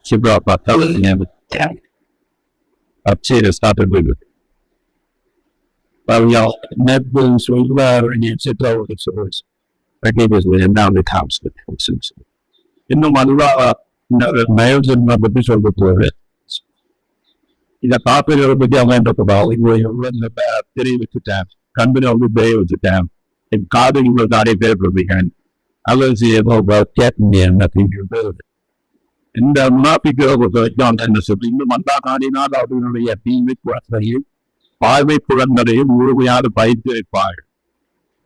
She brought my television in with down. Upstairs, started with it. But y'all, Netflix was loud and you sit over the source. I gave us with down the house with houses. You know, my law, the males and the bishop of the இந்த காப்பீடுகளை பற்றி அவன் பார்த்தால் இவ்வளவு தெரிவித்து dam company வந்து தெரிவித்து dam என் காது இவ்வளவு நிறைய பேர் கொடுப்பீங்க அல்லது ஏதோ இந்த முன்னாபிக்கிறத என்ன சொல்லி இன்னும் மந்தா காடினால் அவர்களுடைய தீமை குழந்தையும் பார்வை குழந்தையும் முழுமையாக பயிற்சி வைப்பாள்.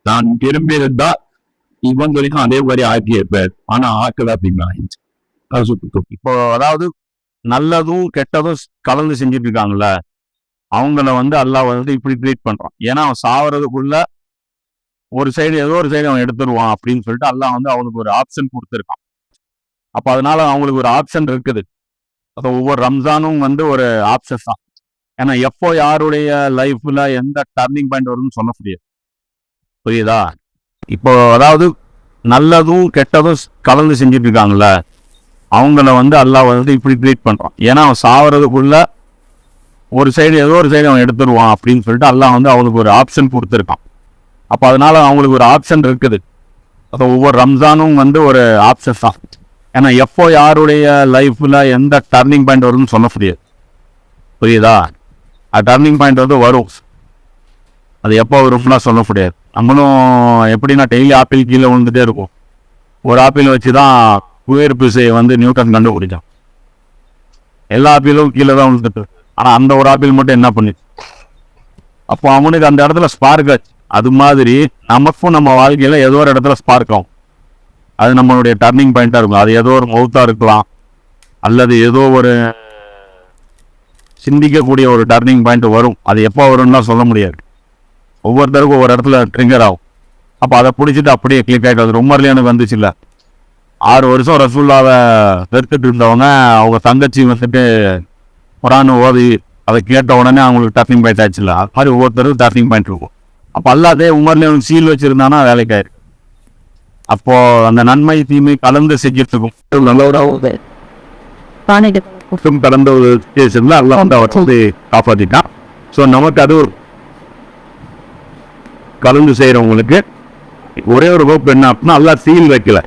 நான் திரும்பியிருந்தால் இவங்களையும் அதே மாதிரி ஆக்கியிருப்பேன். ஆனா ஆக்கல அப்படின்னா இப்போ அதாவது நல்லதும் கெட்டதும் கலந்து செஞ்சுட்டு இருக்காங்கல்ல, அவங்கள வந்து அல்லாஹ் வந்து இப்படி ட்ரீட் பண்றான். ஏன்னா அவன் சாவறதுக்குள்ள ஒரு சைடு ஏதோ ஒரு சைடு அவன் எடுத்துருவான் அப்படின்னு சொல்லிட்டு அல்லாஹ் வந்து அவனுக்கு ஒரு ஆப்ஷன் கொடுத்துருக்கான். அப்ப அதனால அவங்களுக்கு ஒரு ஆப்ஷன் இருக்குது. அப்போ ஒவ்வொரு ரம்ஜானும் வந்து ஒரு ஆப்ஷன் தான். ஏன்னா எப்போ யாருடைய லைஃப்ல எந்த டர்னிங் பாயிண்ட் வரும்னு சொல்ல முடியாது. புரியுதா? இப்போ அதாவது நல்லதும் கெட்டதும் கலந்து செஞ்சுட்டு இருக்காங்கல்ல, அவங்கள வந்து அல்லாஹ் வந்து இப்படி ட்ரீட் பண்றான். ஏன்னா அவன் சாவறதுக்குள்ள ஒரு சைடு ஏதோ ஒரு சைடு அவன் எடுத்துருவான் அப்படின்னு சொல்லிட்டு அல்லாஹ் வந்து அவனுக்கு ஒரு ஆப்ஷன் கொடுத்துருக்கான். அப்போ அதனால அவங்களுக்கு ஒரு ஆப்ஷன் இருக்குது. அப்போ ஒவ்வொரு ரம்ஜானும் வந்து ஒரு ஆப்ஷன் தான். ஏன்னா எப்போ யாருடைய லைஃப்ல எந்த டர்னிங் பாயிண்ட் வரும்னு சொல்ல முடியாது. புரியுதா? டர்னிங் பாயிண்ட் வந்து வரும், அது எப்போ வரும்னா சொல்ல முடியாது. நம்மளும் எப்படின்னா டெய்லி ஆப்பிள் கீழே விழுந்துட்டே இருக்கும். ஒரு ஆப்பிள் வச்சு தான் புவியீர்ப்பு விசையை வந்து நியூட்டன் கண்டுபிடிச்சான். எல்லா ஆப்பிளும் கீழே தான் விழுந்துட்டு, ஆனால் அந்த ஒரு ஆப்பிள் மட்டும் என்ன பண்ணிச்சு? அப்போ அவனுக்கு அந்த இடத்துல ஸ்பார்க் ஆச்சு. அது மாதிரி நமக்கும் நம்ம வாழ்க்கையில் ஏதோ ஒரு இடத்துல ஸ்பார்க் ஆகும். அது நம்மளுடைய டர்னிங் பாயிண்டாக இருக்கும். அது ஏதோ ஒரு மவுத்தாக இருக்கலாம், அல்லது ஏதோ ஒரு சிந்திக்கக்கூடிய ஒரு டர்னிங் பாயிண்ட் வரும். அது எப்போ வரும்னா சொல்ல முடியாது. ஒவ்வொருத்தருக்கும் ஒவ்வொரு இடத்துல ட்ரிங்கர் ஆகும். அப்போ அதை பிடிச்சிட்டு அப்படியே கிளிக் ஆகிட்டு. அது ரொம்ப எனக்கு வந்துச்சு இல்லை, 6 வருஷம் ரசூல்லாவை வெறுத்துட்டு இருந்தவங்க அவங்க தங்கச்சி வந்துட்டு குரான் ஓதி அதை கேட்ட உடனே அவங்களுக்கு டர்னிங் பாயிண்ட் ஆச்சு இல்லை. அது மாதிரி ஒவ்வொருத்தருக்கும் டர்னிங் பாயிண்ட் இருக்கும். அப்போ அல்லாதே உமர்லேயே சீல் வச்சிருந்தானா வேலைக்காயிருக்கு. அப்போ அந்த நன்மை தீமை கலந்து செஞ்சிருக்கும் நல்ல கடந்த ஒரு ஸ்டேஷன்ல எல்லாம் வந்து அவர் வந்து காப்பாற்றிட்டான். ஸோ நமக்கு அது ஒரு கலந்து செய்யறவங்களுக்கு ஒரே ஒரு வகுப்பு என்ன அப்படின்னா எல்லாம் சீல் வைக்கல,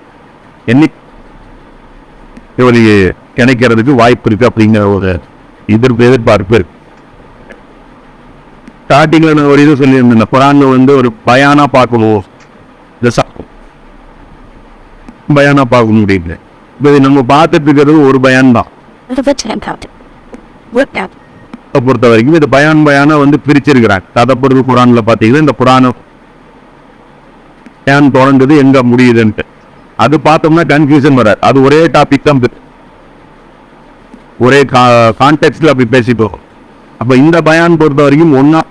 இவருக்கு கிடைக்கிறதுக்கு வாய்ப்பு இருக்கு அப்படிங்கிற ஒரு எதிர்பார்ப்பு இருக்கு. ஸ்டார்டிங்ல நான் ஒரு இது சொல்லியிருந்தேன், குரான்ல வந்து ஒரு பயானா பார்க்கணும், பயானா பார்க்கணும் அப்படின்னு. இப்போ நம்ம பார்த்துட்டு இருக்கிறது ஒரு பயான் தான் பொறுத்த வரைக்கும். இது பயானா வந்து பிரிச்சிருக்கிறாங்க. ததப்பொருள் குரான்ல பார்த்தீங்கன்னா இந்த குரான் பயான் தொடங்குது எங்க முடியுதுன்ட்டு அது பார்த்தோம்னா கன்ஃபியூஷன் வராது. அது ஒரே டாபிக் தான், ஒரே கான்டெக்ட்ல அப்படி பேசிட்டோம். அப்ப இந்த பயான் பொறுத்த வரைக்கும் ஒன்னா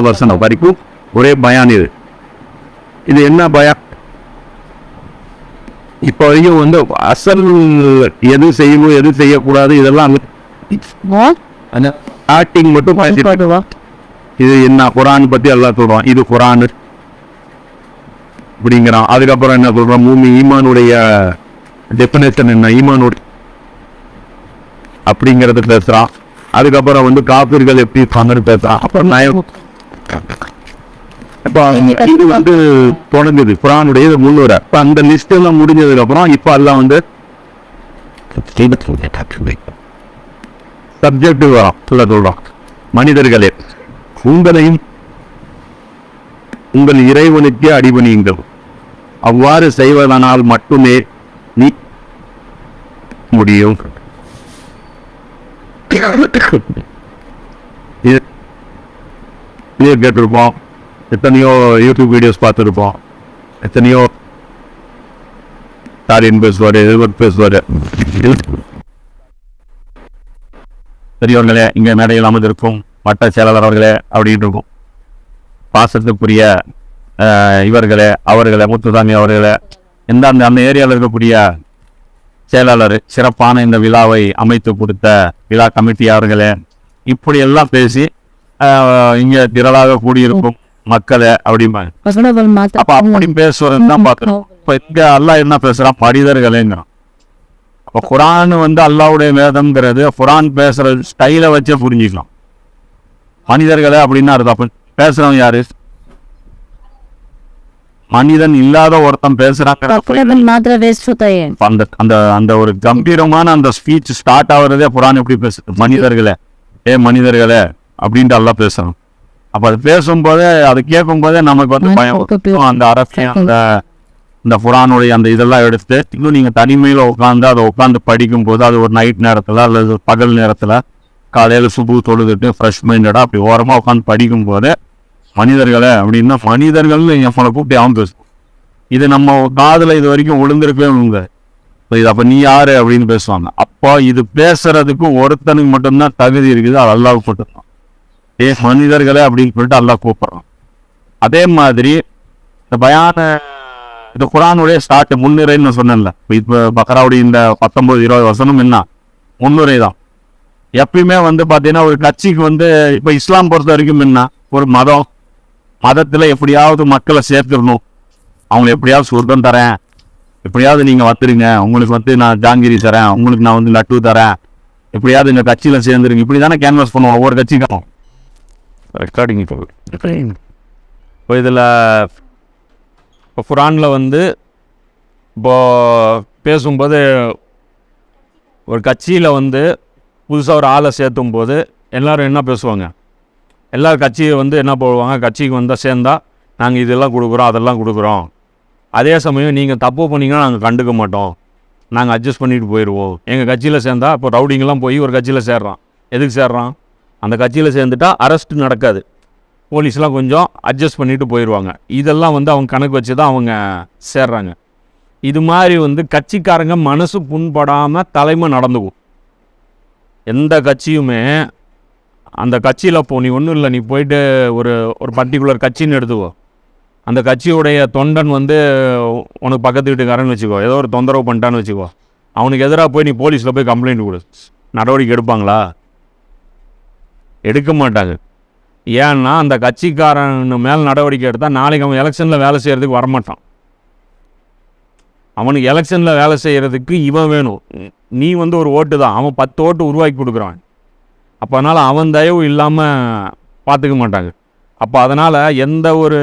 வசனம் வரைக்கும் ஒரே பயான். இது என்ன பயான்? இப்ப வரைக்கும் வந்து அசல் எது செய்யணும் எது செய்யக்கூடாது இதெல்லாம் ஸ்டார்டிங் மட்டும் இது என்ன குரான் பத்தி எல்லாம் சொல்றோம். இது குரான் அப்படிங்கிறான். அதுக்கப்புறம் என்ன சொல்றான்? மூமி ஈமானுடைய டெபினேஷன் என்ன, ஈமானுடைய அப்படிங்கறத பேசுறான். அதுக்கப்புறம் வந்து காப்பீர்கள் எப்படி இருப்பாங்கன்னு பேசுறான். அப்புறம் இது வந்து தொடங்குது குரானுடைய முன்னூறு. இப்ப அந்த லிஸ்ட் எல்லாம் முடிஞ்சதுக்கு அப்புறம் இப்ப எல்லாம் வந்து சப்ஜெக்டிவ் வரும். சொல்றான், மனிதர்களே உங்களையும் உங்கள் இறைவனுக்கே அடிபணியுங்கள், அவ்வாறு செய்வதனால் மட்டுமே நீ முடியும். கேட்டிருப்போம், எத்தனையோ யூடியூப் வீடியோஸ் பார்த்துருப்போம், எத்தனையோ ஸ்டாலின் பேசுவாரு, எதிர்வர்ட் பேசுவாரு. பெரியவர்களே, இங்கே மேடையில் அமர்ந்திருக்கும் வட்ட செயலாளர் அவர்களே அப்படின்னு இருக்கும், பாசத்துக்குரிய இவர்களே அவர்களே, முத்துசாமி அவர்களே, அந்த ஏரியாவில் இருக்கக்கூடிய செயலாளர், சிறப்பான இந்த விழாவை அமைத்து கொடுத்த விழா கமிட்டி அவர்களே, இப்படி எல்லாம் பேசி இங்கே திரளாக கூடியிருக்கும் மக்களை அப்படிம்பாங்க. அப்ப அப்படி பேசுறது தான் பார்க்கணும். இப்ப இங்க அல்லாஹ் என்ன பேசுறான்? மனிதர்களேங்கிறான். இப்போ குரான் வந்து அல்லாவுடைய வேதம்ங்கிறது குரான் பேசுகிற ஸ்டைலை வச்சே புரிஞ்சுக்கலாம். மனிதர்களை அப்படின்னு அர்த்தம். பேசுகிறவன் யாரு? மனிதன் இல்லாத ஒருத்தன் பேசுறாங்க. அந்த அந்த அந்த ஒரு கம்பீரமான அந்த ஸ்பீச் ஸ்டார்ட் ஆகுறதே குரான் எப்படி பேசுது? மனிதர்களே, மனிதர்களே அப்படின்ட்டு எல்லாம் பேசுறான். அப்ப அது பேசும்போதே, அது கேட்கும் போதே நமக்கு வந்து பயம். அந்த அரசியல் அந்த குரானுடைய அந்த இதெல்லாம் எடுத்து இன்னும் நீங்க தனிமையில உட்காந்து அதை உட்காந்து படிக்கும் போது, அது ஒரு நைட் நேரத்துல அல்லது பகல் நேரத்துல காலையில சுபு தொழுதுட்டு ஃப்ரெஷ் மைண்டடா அப்படி ஓரமா உட்காந்து படிக்கும் போது மனிதர்களே அப்படின்னா மனிதர்கள் எங்களை கூப்பிட்டு அவன் பேசுவோம். இது நம்ம காதுல இது வரைக்கும் விழுந்திருக்கவே விழுங்க. இது அப்ப நீ யாரு அப்படின்னு பேசுவாங்க. அப்போ இது பேசுறதுக்கும் ஒருத்தனுக்கு மட்டும்தான் தகுதி இருக்குது, அது அல்லாஹ்வுக்கு மட்டும்தான். மனிதர்களே அப்படின்னு சொல்லிட்டு அல்லாஹ் கூப்பிடுறான். அதே மாதிரி இந்த பயான இந்த குரானுடைய ஸ்டார்ட் முன்னுரைன்னு சொன்னேன்ல, இப்ப பக்ராவுடைய இந்த 19-20 வசனம் என்ன முன்னுரை தான். எப்பயுமே வந்து பாத்தீங்கன்னா ஒரு கட்சிக்கு வந்து இப்ப இஸ்லாம் பொறுத்த வரைக்கும் என்ன, ஒரு மதத்துல எப்படியாவது மக்களை சேர்த்துடணும், அவங்களை எப்படியாவது சொர்க்கம் தரேன், எப்படியாவது நீங்க வந்துருங்க, உங்களுக்கு வந்து நான் ஜாங்கிரி தரேன், உங்களுக்கு நான் வந்து லட்டு தரேன், எப்படியாவது இந்த கட்சியில சேர்ந்துருங்க, இப்படிதானே கேன்வாஸ் பண்ணுவோம் ஒவ்வொரு கட்சிக்கும். ரெக்கார்டிங் இப்போ இதில் இப்போ குரானில் வந்து இப்போ பேசும்போது ஒரு கட்சியில் வந்து புதுசாக ஒரு ஆளை சேர்த்தும் போது எல்லோரும் என்ன பேசுவாங்க? எல்லோரும் கட்சியை வந்து என்ன போடுவாங்க? கட்சிக்கு வந்தால் சேர்ந்தா நாங்கள் இதெல்லாம் கொடுக்குறோம், அதெல்லாம் கொடுக்குறோம். அதே சமயம் நீங்கள் தப்பு பண்ணிங்கன்னா நாங்கள் கண்டுக்க மாட்டோம், நாங்கள் அட்ஜஸ்ட் பண்ணிட்டு போயிடுவோம். எங்கள் கட்சியில் சேர்ந்தா இப்போ ரவுடிங்கெல்லாம் போய் ஒரு கட்சியில் சேர்றான். எதுக்கு சேர்றான்? அந்த கட்சியில் சேர்ந்துட்டா அரெஸ்ட் நடக்காது, போலீஸ்லாம் கொஞ்சம் அட்ஜஸ்ட் பண்ணிட்டு போயிடுவாங்க. இதெல்லாம் வந்து அவங்க கணக்கு வச்சு தான் அவங்க சேர்றாங்க. இது மாதிரி வந்து கட்சிக்காரங்க மனசு புண்படாமல் தலைமை நடந்துக்கும். எந்த கட்சியுமே அந்த கட்சியில் நீ ஒன்றும் இல்லை, நீ போயிட்டு ஒரு பர்டிகுலர் கட்சின்னு எடுத்துக்கோ, அந்த கட்சியுடைய தொண்டன் வந்து உனக்கு பக்கத்து வீட்டுக்காரன்னு வச்சுக்கோ, ஏதோ ஒரு தொந்தரவு பண்ணிட்டான்னு வச்சுக்கோ, அவனுக்கு எதிராக போய் நீ போலீஸில் போய் கம்ப்ளைண்ட் கொடு, நடவடிக்கை எடுப்பாங்களா? எடுக்க மாட்டாங்க. ஏன்னா அந்த கட்சிக்காரன் மேலே நடவடிக்கை எடுத்தால் நாளைக்கு அவன் எலெக்ஷனில் வேலை செய்கிறதுக்கு வரமாட்டான். அவனுக்கு எலெக்ஷனில் வேலை செய்கிறதுக்கு இவன் வேணும். நீ வந்து ஒரு ஓட்டு தான், அவன் 10 ஓட்டு உருவாக்கி கொடுக்குறான். அப்போ அதனால் அவன் தயவு இல்லாமல் பார்த்துக்க மாட்டாங்க. அப்போ அதனால் எந்த ஒரு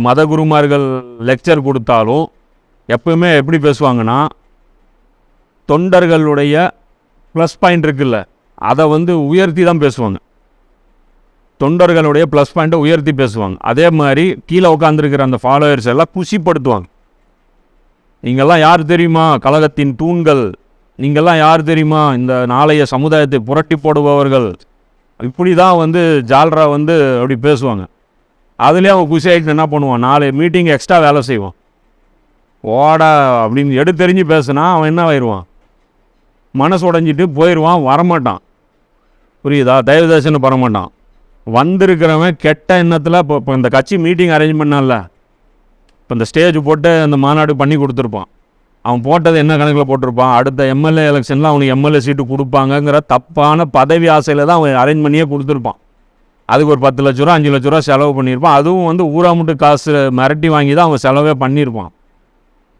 மத குருமார்கள் லெக்சர் கொடுத்தாலும் எப்பவுமே எப்படி பேசுவாங்கன்னா, தொண்டர்களுடைய ப்ளஸ் பாயிண்ட் இருக்குல்ல, அதை வந்து உயர்த்தி தான் பேசுவாங்க. தொண்டர்களுடைய ப்ளஸ் பாயிண்ட்டை உயர்த்தி பேசுவாங்க. அதே மாதிரி கீழே உட்காந்துருக்கிற அந்த ஃபாலோவர்ஸ் எல்லாம் குஷிப்படுத்துவாங்க. நீங்கள்லாம் யார் தெரியுமா? கழகத்தின் தூண்கள். நீங்கள்லாம் யார் தெரியுமா? இந்த நாளைய சமுதாயத்தை புரட்டி போடுபவர்கள். இப்படி தான் வந்து ஜால்ரா வந்து அப்படி பேசுவாங்க. அதுலேயே அவன் குஷி ஆகிட்டு என்ன பண்ணுவான்? நாளை மீட்டிங் எக்ஸ்ட்ரா வேலை செய்வான். ஓடா அப்படின்னு எடுத்தெறிஞ்சு பேசுனா அவன் என்ன ஆயிடுவான்? மனசு உடஞ்சிட்டு போயிடுவான், வரமாட்டான். புரியுதா? தயவுதேசன்னு வரமாட்டான். வந்திருக்கிறவன் கெட்ட எண்ணத்தில் இப்போ இந்த கட்சி மீட்டிங் அரேஞ்ச் பண்ணால, இப்போ இந்த ஸ்டேஜ் போட்டு அந்த மாநாடு பண்ணி கொடுத்துருப்பான். அவன் போட்டது என்ன கணக்கில் போட்டிருப்பான்? அடுத்த எம்எல்ஏ எலெக்ஷனில் அவனுக்கு எம்எல்ஏ சீட்டு கொடுப்பாங்கங்கிற தப்பான பதவி ஆசையில் தான் அவன் அரேஞ்ச் பண்ணியே கொடுத்துருப்பான். அதுக்கு ஒரு 10 லட்ச ரூபா 5 லட்ச ரூபா செலவு பண்ணியிருப்பான். அதுவும் வந்து ஊராமுட்டு காசு மிரட்டி வாங்கி தான் அவன் செலவே பண்ணியிருப்பான்.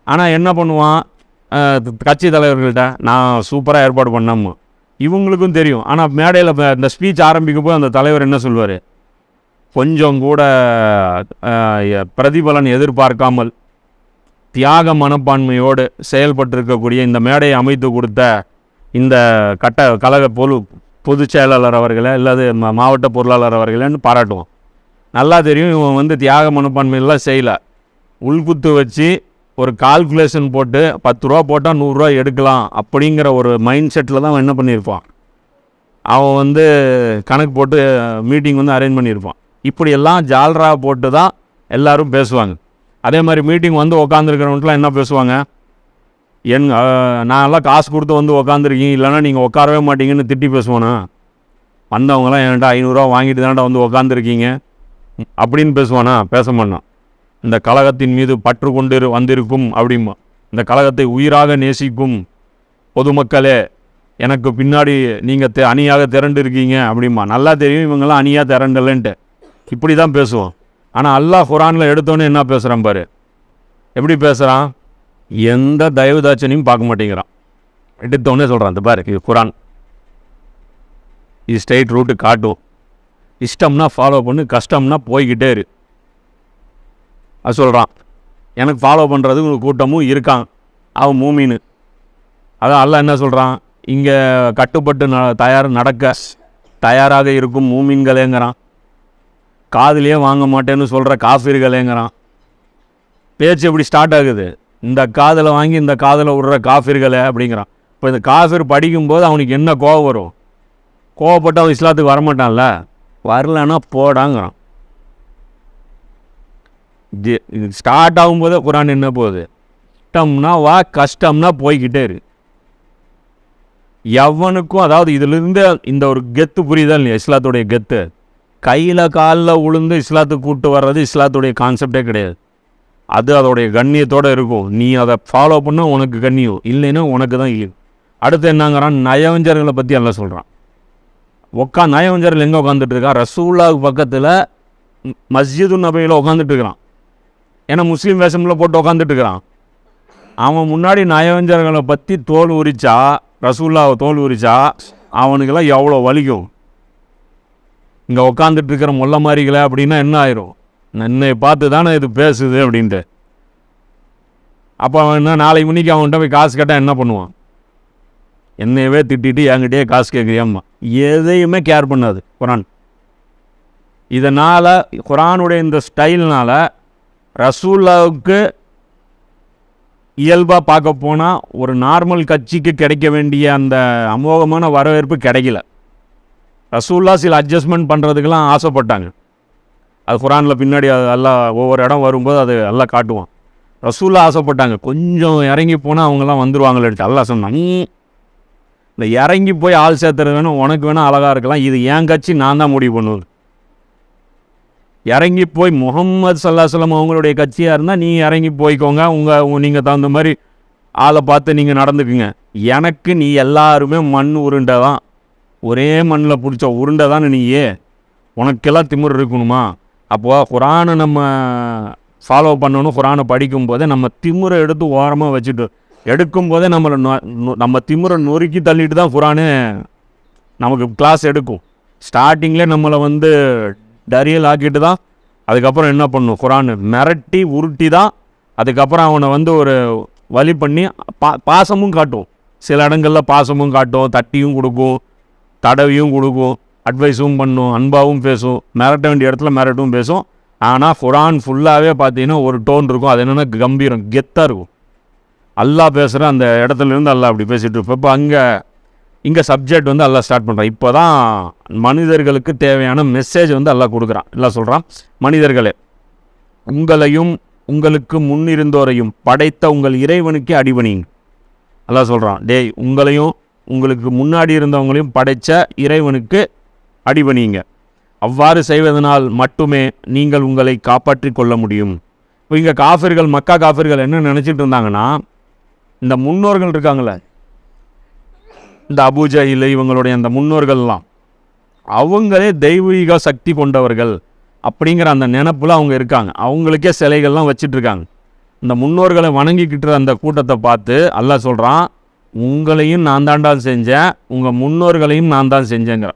ஆனால் என்ன பண்ணுவான்? கட்சி தலைவர்கள்ட்ட நான் சூப்பராக ஏற்பாடு பண்ணாம இவங்களுக்கும் தெரியும். ஆனால் மேடையில் இந்த ஸ்பீச் ஆரம்பிக்கும் போது அந்த தலைவர் என்ன சொல்வார்? கொஞ்சம் கூட பிரதிபலன் எதிர்பார்க்காமல் தியாக மனப்பான்மையோடு செயல்பட்டிருக்கக்கூடிய இந்த மேடையை அமைத்து கொடுத்த இந்த கழக பொதுச் செயலாளர் அவர்களை அல்லது மாவட்ட பொருளாளர் அவர்களேன்னு பாராட்டுவோம். நல்லா தெரியும் இவன் வந்து தியாக மனப்பான்மையெல்லாம் செய்யலை, உள்குத்து வச்சு ஒரு கால்குலேஷன் போட்டு 10 ரூபா போட்டால் 100 ரூபா எடுக்கலாம் அப்படிங்கிற ஒரு மைண்ட் செட்டில் தான் அவன் என்ன பண்ணியிருப்பான்? அவன் வந்து கணக்கு போட்டு மீட்டிங் வந்து அரேஞ்ச் பண்ணியிருப்பான். இப்படியெல்லாம் ஜால்ரா போட்டு தான் எல்லோரும் பேசுவாங்க. அதே மாதிரி மீட்டிங் வந்து உக்காந்துருக்கிறவங்களாம் என்ன பேசுவாங்க? நான்லாம் காசு கொடுத்து வந்து உக்காந்துருக்கீங்க, இல்லைன்னா நீங்கள் உட்காரவே மாட்டீங்கன்னு திட்டி பேசுவானா? வந்தவங்களாம் என்கிட்ட 500 ரூபா வாங்கிட்டு தானடா வந்து உக்காந்துருக்கீங்க அப்படின்னு பேசுவானா? பேச மாட்டான். இந்த கழகத்தின் மீது பற்று கொண்டு வந்திருக்கும் அப்படிமா, இந்த கழகத்தை உயிராக நேசிக்கும் பொதுமக்களே, எனக்கு பின்னாடி நீங்கள் அணியாக திரண்டு இருக்கீங்க அப்படிமா. நல்லா தெரியும் இவங்கெல்லாம் அணியாக திரண்டலன்ட்டு. இப்படி தான் பேசுவோம். ஆனால் அல்லாஹ் குரானில் எடுத்தோன்னே என்ன பேசுகிறான் பாரு, எப்படி பேசுகிறான்? எந்த தயவுதாட்சனையும் பார்க்க மாட்டேங்கிறான். எடுத்தோடனே சொல்கிறான், இந்த பாரு இது குரான், இது ஸ்ட்ரெயிட் ரூட்டு காட்டும், இஷ்டம்னா ஃபாலோ பண்ணு, கஷ்டம்னா போய்கிட்டே இரு. அது சொல்கிறான். எனக்கு ஃபாலோ பண்ணுறதுக்கு ஒரு கூட்டமும் இருக்கான், அவன் மூமின்னு. அதான் அல்லாஹ் என்ன சொல்கிறான், இங்கே கட்டுப்பட்டு நடக்க தயாராக இருக்கும் மூமின்களேங்கிறான். காதுலேயே வாங்க மாட்டேன்னு சொல்கிற காஃபிர்களேங்கிறான். பேச்சு எப்படி ஸ்டார்ட் ஆகுது, இந்த காதில் வாங்கி இந்த காதில் விடுற காஃபிர்களே அப்படிங்கிறான். இப்போ இந்த காஃபிர் படிக்கும்போது அவனுக்கு என்ன கோவம் வரும்? கோவப்பட்டு அவன் இஸ்லாத்துக்கு வரமாட்டான்ல, வரலன்னா போடாங்கிறான். இது ஸ்டார்ட் ஆகும்போதே குரான் என்ன போகுது, இஷ்டம்னா வா, கஷ்டம்னா போய்கிட்டே இரு. எவனுக்கும், அதாவது இதிலிருந்து இந்த ஒரு கெத்து புரியுதா இல்லையா, இஸ்லாத்துடைய கெத்து. கையில் காலில் உளுந்து இஸ்லாத்துக்கு கூப்பிட்டு வர்றது இஸ்லாத்துடைய கான்செப்டே கிடையாது. அது அதோடைய கண்ணியத்தோடு இருக்கும். நீ அதை ஃபாலோ பண்ண உனக்கு கண்ணியம், இல்லைன்னா உனக்கு தான் இல்லை. அடுத்து என்னங்கிறான், நயவஞ்சர்களை பற்றி எல்லாம் சொல்கிறான். நயவஞ்சர்கள் எங்கே உட்காந்துட்டு இருக்கான், ரசூலுல்லாஹ்வுக்கு பக்கத்தில் மஸ்ஜிது நபவியில் உட்காந்துட்டு இருக்கிறான். ஏன்னா முஸ்லீம் வேஷமில் போட்டு உட்காந்துட்டு இருக்கிறான். அவன் முன்னாடி நயவஞ்சர்களை பற்றி தோல் உரிச்சா, ரசூலுல்லாஹ்வை தோல் உரிச்சா அவனுக்கெல்லாம் எவ்வளோ வலிக்கும். இங்கே உட்காந்துட்டு இருக்கிற முல்ல மாதிரிகளே அப்படின்னா என்ன ஆயிரும், என்னை பார்த்து தானே இது பேசுது அப்படின்ட்டு. அப்போ அவன் என்ன, நாளைக்கு மணிக்கு அவன்கிட்ட போய் காசு கேட்டால் என்ன பண்ணுவான், என்னையவே திட்டிட்டு என்கிட்டயே காசு கேட்குறியாம்மா. எதையுமே கேர் பண்ணாது குரான். இதனால் குரானுடைய இந்த ஸ்டைல்னால் ரசூலுல்லாஹ்வுக்கு இயல்பாக பார்க்க போனால் ஒரு நார்மல் கட்சிக்கு கிடைக்க வேண்டிய அந்த அமோகமான வரவேற்பு கிடைக்கல. ரசூலுல்லாஹ் சில அட்ஜஸ்ட்மெண்ட் பண்ணுறதுக்கெல்லாம் ஆசைப்பட்டாங்க. அது குரானில் பின்னாடி அது எல்லாம் ஒவ்வொரு இடம் வரும்போது அது எல்லாம் காட்டுவான். ரசூலுல்லாஹ் ஆசைப்பட்டாங்க, கொஞ்சம் இறங்கி போனால் அவங்கெல்லாம் வந்துடுவாங்களே. அல்லாஹ் சொன்னாங்க, இந்த இறங்கி போய் ஆள் சேர்த்துறது வேணும், உனக்கு வேணால் அழகாக இருக்கலாம், இது ஏன் கட்சி, நான் தான் முடிவு பண்ணுவது. இறங்கி போய் முஹம்மது ஸல்லல்லாஹு அலைஹி வஸல்லம் அவங்களுடைய கட்சியாக இருந்தால் நீ இறங்கி போய்க்கோங்க, நீங்கள் தகுந்த மாதிரி ஆளை பார்த்து நீங்கள் நடந்துக்குங்க. எனக்கு நீ எல்லாருமே மண் உருண்டை தான், ஒரே மண்ணில் பிடிச்ச உருண்டை தானே நீயே, உனக்கெல்லாம் திமிர் இருக்கணுமா? அப்போது குரானை நம்ம ஃபாலோ பண்ணணும். குரானை படிக்கும்போதே நம்ம திமிரை எடுத்து ஓரமாக வச்சுட்டு எடுக்கும்போதே நம்ம திமிரை நொறுக்கி தள்ளிட்டு தான் குரானே நமக்கு கிளாஸ் எடுக்கும். ஸ்டார்டிங்கில் நம்மளை வந்து டரியல் ஆக்கிட்டு தான் அதுக்கப்புறம் என்ன பண்ணும், குரான் மிரட்டி உருட்டி தான் அதுக்கப்புறம் அவனை வந்து ஒரு வழி பண்ணி பாசமும் காட்டும். சில இடங்களில் பாசமும் காட்டும், தட்டியும் கொடுக்கும், தடவியும் கொடுக்கும், அட்வைஸும் பண்ணும், அன்பாகவும் பேசும், மிரட்ட வேண்டிய இடத்துல மிரட்டும் பேசும். ஆனால் குரான் ஃபுல்லாகவே பார்த்தீங்கன்னா ஒரு டோன் இருக்கும், அது என்னென்னா கம்பீரம், கெத்தாக இருக்கும். அல்லாஹ் பேசுகிற அந்த இடத்துலேருந்து அல்லாஹ் அப்படி பேசிகிட்டு இருப்போம். இப்போ இங்கே சப்ஜெக்ட் வந்து அல்லாஹ் ஸ்டார்ட் பண்ணுறான். இப்போ தான் மனிதர்களுக்கு தேவையான மெசேஜ் வந்து அல்லாஹ் கொடுக்குறான். எல்லாம் சொல்கிறான், மனிதர்களே, உங்களையும் உங்களுக்கு முன்னிருந்தோரையும் படைத்த உங்கள் இறைவனுக்கே அடிபணிங்க. அல்லாஹ் சொல்கிறான், டேய் உங்களையும் உங்களுக்கு முன்னாடி இருந்தவங்களையும் படைத்த இறைவனுக்கு அடிபணிங்க. அவ்வாறு செய்வதனால் மட்டுமே நீங்கள் உங்களை காப்பாற்றி கொள்ள முடியும். இப்போ இங்கே காஃபிர்கள், மக்கா காஃபிர்கள் என்ன நினச்சிட்டு இருந்தாங்கன்னா, இந்த முன்னோர்கள் இருக்காங்களே, இந்த அபூஜஹில் இவங்களுடைய அந்த முன்னோர்கள்லாம் அவங்களே தெய்வீக சக்தி கொண்டவர்கள் அப்படிங்கிற அந்த நினப்பில் அவங்க இருக்காங்க. அவங்களுக்கே சிலைகள்லாம் வச்சிட்ருக்காங்க. இந்த முன்னோர்களை வணங்கிக்கிட்டு அந்த கூட்டத்தை பார்த்து அல்லாஹ் சொல்கிறான், உங்களையும் நான் தாண்டா செஞ்சேன், உங்கள் முன்னோர்களையும் நான் தான் செஞ்சேங்கிற.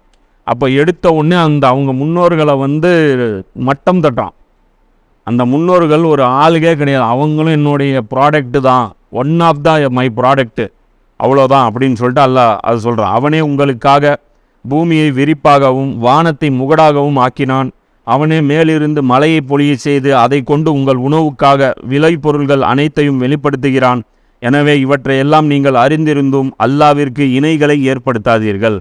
அப்போ எடுத்த உடனே அவங்க முன்னோர்களை வந்து மட்டம் தட்டான். அந்த முன்னோர்கள் ஒரு ஆளுகே கிடையாது, அவங்களும் என்னுடைய ப்ராடக்ட்டு தான், one of the my product, அவ்வளோதான் அப்படின்னு சொல்லிட்டு அல்லாஹ் அது சொல்கிறான். அவனே உங்களுக்காக பூமியை விரிப்பாகவும் வானத்தை முகடாகவும் ஆக்கினான். அவனே மேலிருந்து மலையை பொழிய செய்து அதை கொண்டு உங்கள் உணவுக்காக விளை பொருள்கள் அனைத்தையும் வெளிப்படுத்துகிறான். எனவே இவற்றையெல்லாம் நீங்கள் அறிந்திருந்தும் அல்லாவிற்கு இணைகளை ஏற்படுத்தாதீர்கள்.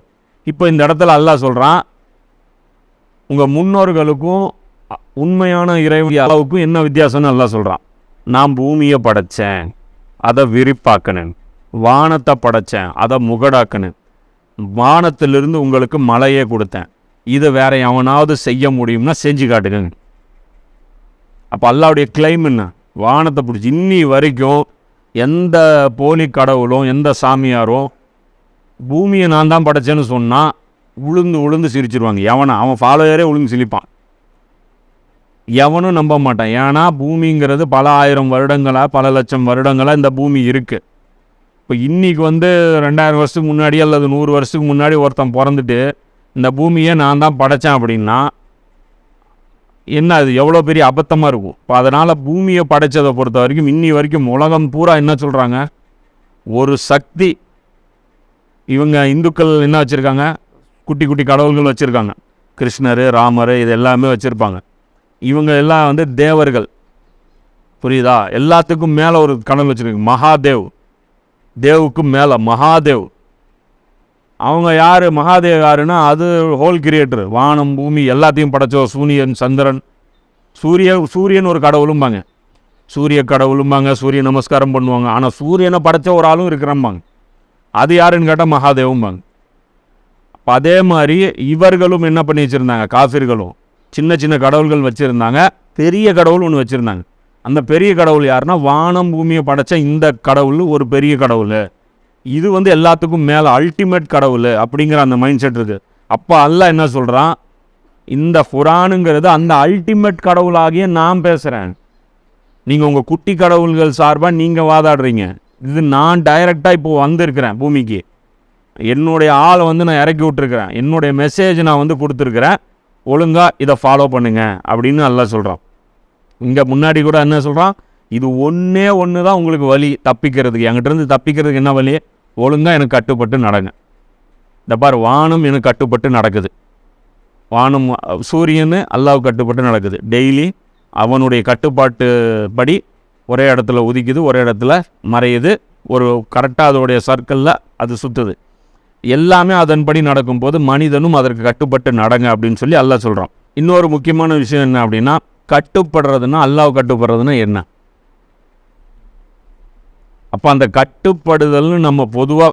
இப்போ இந்த இடத்துல அல்லாஹ் சொல்கிறான், உங்கள் முன்னோர்களுக்கும் உண்மையான இறைவன் அளவுக்கும் என்ன வித்தியாசம்னு அல்லாஹ் சொல்கிறான். நான் பூமியை படைத்தேன், அதை விரிப்பாக்கினேன், வானத்தை படைத்தேன், அதை முகடாக்கினேன், வானத்திலிருந்து உங்களுக்கு மழையே கொடுத்தேன், இதை வேற எவனாவது செய்ய முடியும்னா செஞ்சு காட்டுங்க. அப்போ அல்லாவுடைய கிளைம் என்ன, வானத்தை பிடிச்சி இன்னி வரைக்கும் எந்த போலி கடவுளும் எந்த சாமியாரும் பூமியை நான் தான் படைச்சேன்னு சொன்னால் உளுந்து சிரிச்சிருவாங்க. அவன் ஃபாலோயரே உளுந்து சிரிப்பான், எவனும் நம்ப மாட்டான். ஏன்னா பூமிங்கிறது பல ஆயிரம் வருடங்களாக பல லட்சம் வருடங்களாக இந்த பூமி இருக்குது. இப்போ இன்றைக்கி வந்து 2000 வருஷத்துக்கு முன்னாடி அல்லது 100 வருஷத்துக்கு முன்னாடி ஒருத்தன் பிறந்துட்டு இந்த பூமியை நான் தான் படைத்தேன் அப்படின்னா என்ன அது எவ்வளோ பெரிய அபத்தமாக இருக்கும். இப்போ அதனால் பூமியை படைத்ததை பொறுத்த வரைக்கும் இன்னி வரைக்கும் உலகம் பூரா என்ன சொல்கிறாங்க, ஒரு சக்தி. இவங்க இந்துக்கள் என்ன வச்சுருக்காங்க, குட்டி குட்டி கடவுள்கள் வச்சுருக்காங்க, கிருஷ்ணர் ராமர் இது எல்லாமே வச்சுருப்பாங்க. இவங்க எல்லாம் வந்து தேவர்கள், புரியுதா. எல்லாத்துக்கும் மேலே ஒரு கடவுள் வச்சுருக்காங்க, மகாதேவ். தேவுக்கும் மேலே மகாதேவ். அவங்க யார், மகாதேவ் யாருன்னா அது ஹோல் கிரியேட்டர், வானம் பூமி எல்லாத்தையும் படைச்சோ. சூரியன் சந்திரன், சூரியன் ஒரு கடவுளும்பாங்க, சூரிய கடவுளும்பாங்க, சூரிய நமஸ்காரம் பண்ணுவாங்க. ஆனால் சூரியனை படைச்ச ஒரு ஆளும் இருக்கிறம்பாங்க, அது யாருன்னு கேட்டால் மகாதேவும்பாங்க. அப்போ அதே மாதிரி இவர்களும் என்ன பண்ணி வச்சுருந்தாங்க, காஃபிர்களும் சின்ன சின்ன கடவுள்கள் வச்சுருந்தாங்க, பெரிய கடவுள் ஒன்று வச்சுருந்தாங்க. அந்த பெரிய கடவுள் யாருன்னா வானம் பூமியை படைச்ச இந்த கடவுள் ஒரு பெரிய கடவுள். இது வந்து எல்லாத்துக்கும் மேலே அல்டிமேட் கடவுள் அப்படிங்கிற அந்த மைண்ட் செட் இருக்குது. அப்போ அல்லாஹ் என்ன சொல்கிறான், இந்த குர்ஆனுங்கிறது அந்த அல்டிமேட் கடவுளாகிய நான் பேசுகிறேன். நீங்கள் உங்கள் குட்டி கடவுள்கள் சார்பாக நீங்கள் வாதாடுறீங்க. இது நான் டைரெக்டாக இப்போது வந்திருக்கிறேன் பூமிக்கு, என்னுடைய ஆளை வந்து நான் இறக்கி விட்டுருக்கிறேன், என்னுடைய மெசேஜ் நான் வந்து கொடுத்துருக்குறேன், ஒழுங்காக இதை ஃபாலோ பண்ணுங்க அப்படின்னு அல்லாஹ் சொல்கிறான். இங்கே முன்னாடி கூட என்ன சொல்கிறான், இது ஒன்றே ஒன்று தான் உங்களுக்கு வழி தப்பிக்கிறதுக்கு, என்கிட்டருந்து தப்பிக்கிறதுக்கு என்ன வழி, ஒழுங்காக எனக்கு கட்டுப்பட்டு நடங்க. இந்த பார், வானம் எனக்கு கட்டுப்பட்டு நடக்குது, வானம் சூரியன் அல்லாஹ்வுக்கு கட்டுப்பட்டு நடக்குது. டெய்லி அவனுடைய கட்டுப்பாட்டு படி ஒரே இடத்துல உதிக்குது, ஒரே இடத்துல மறையுது, ஒரு கரெக்டாக அதோடைய சர்க்கிளில் அது சுற்றுது. எல்லாமே அதன்படி நடக்கும்போது மனிதனும் அதற்கு கட்டுப்பட்டு நடங்க அப்படின்னு சொல்லி அல்லாஹ் சொல்கிறான். இன்னொரு முக்கியமான விஷயம் என்ன அப்படின்னா, கட்டுப்படுறதுன்னா அல்லாஹ் கட்டுப்படுறதுன்னா என்ன. அப்போ அந்த கட்டுப்படுதல்னு நம்ம பொதுவாக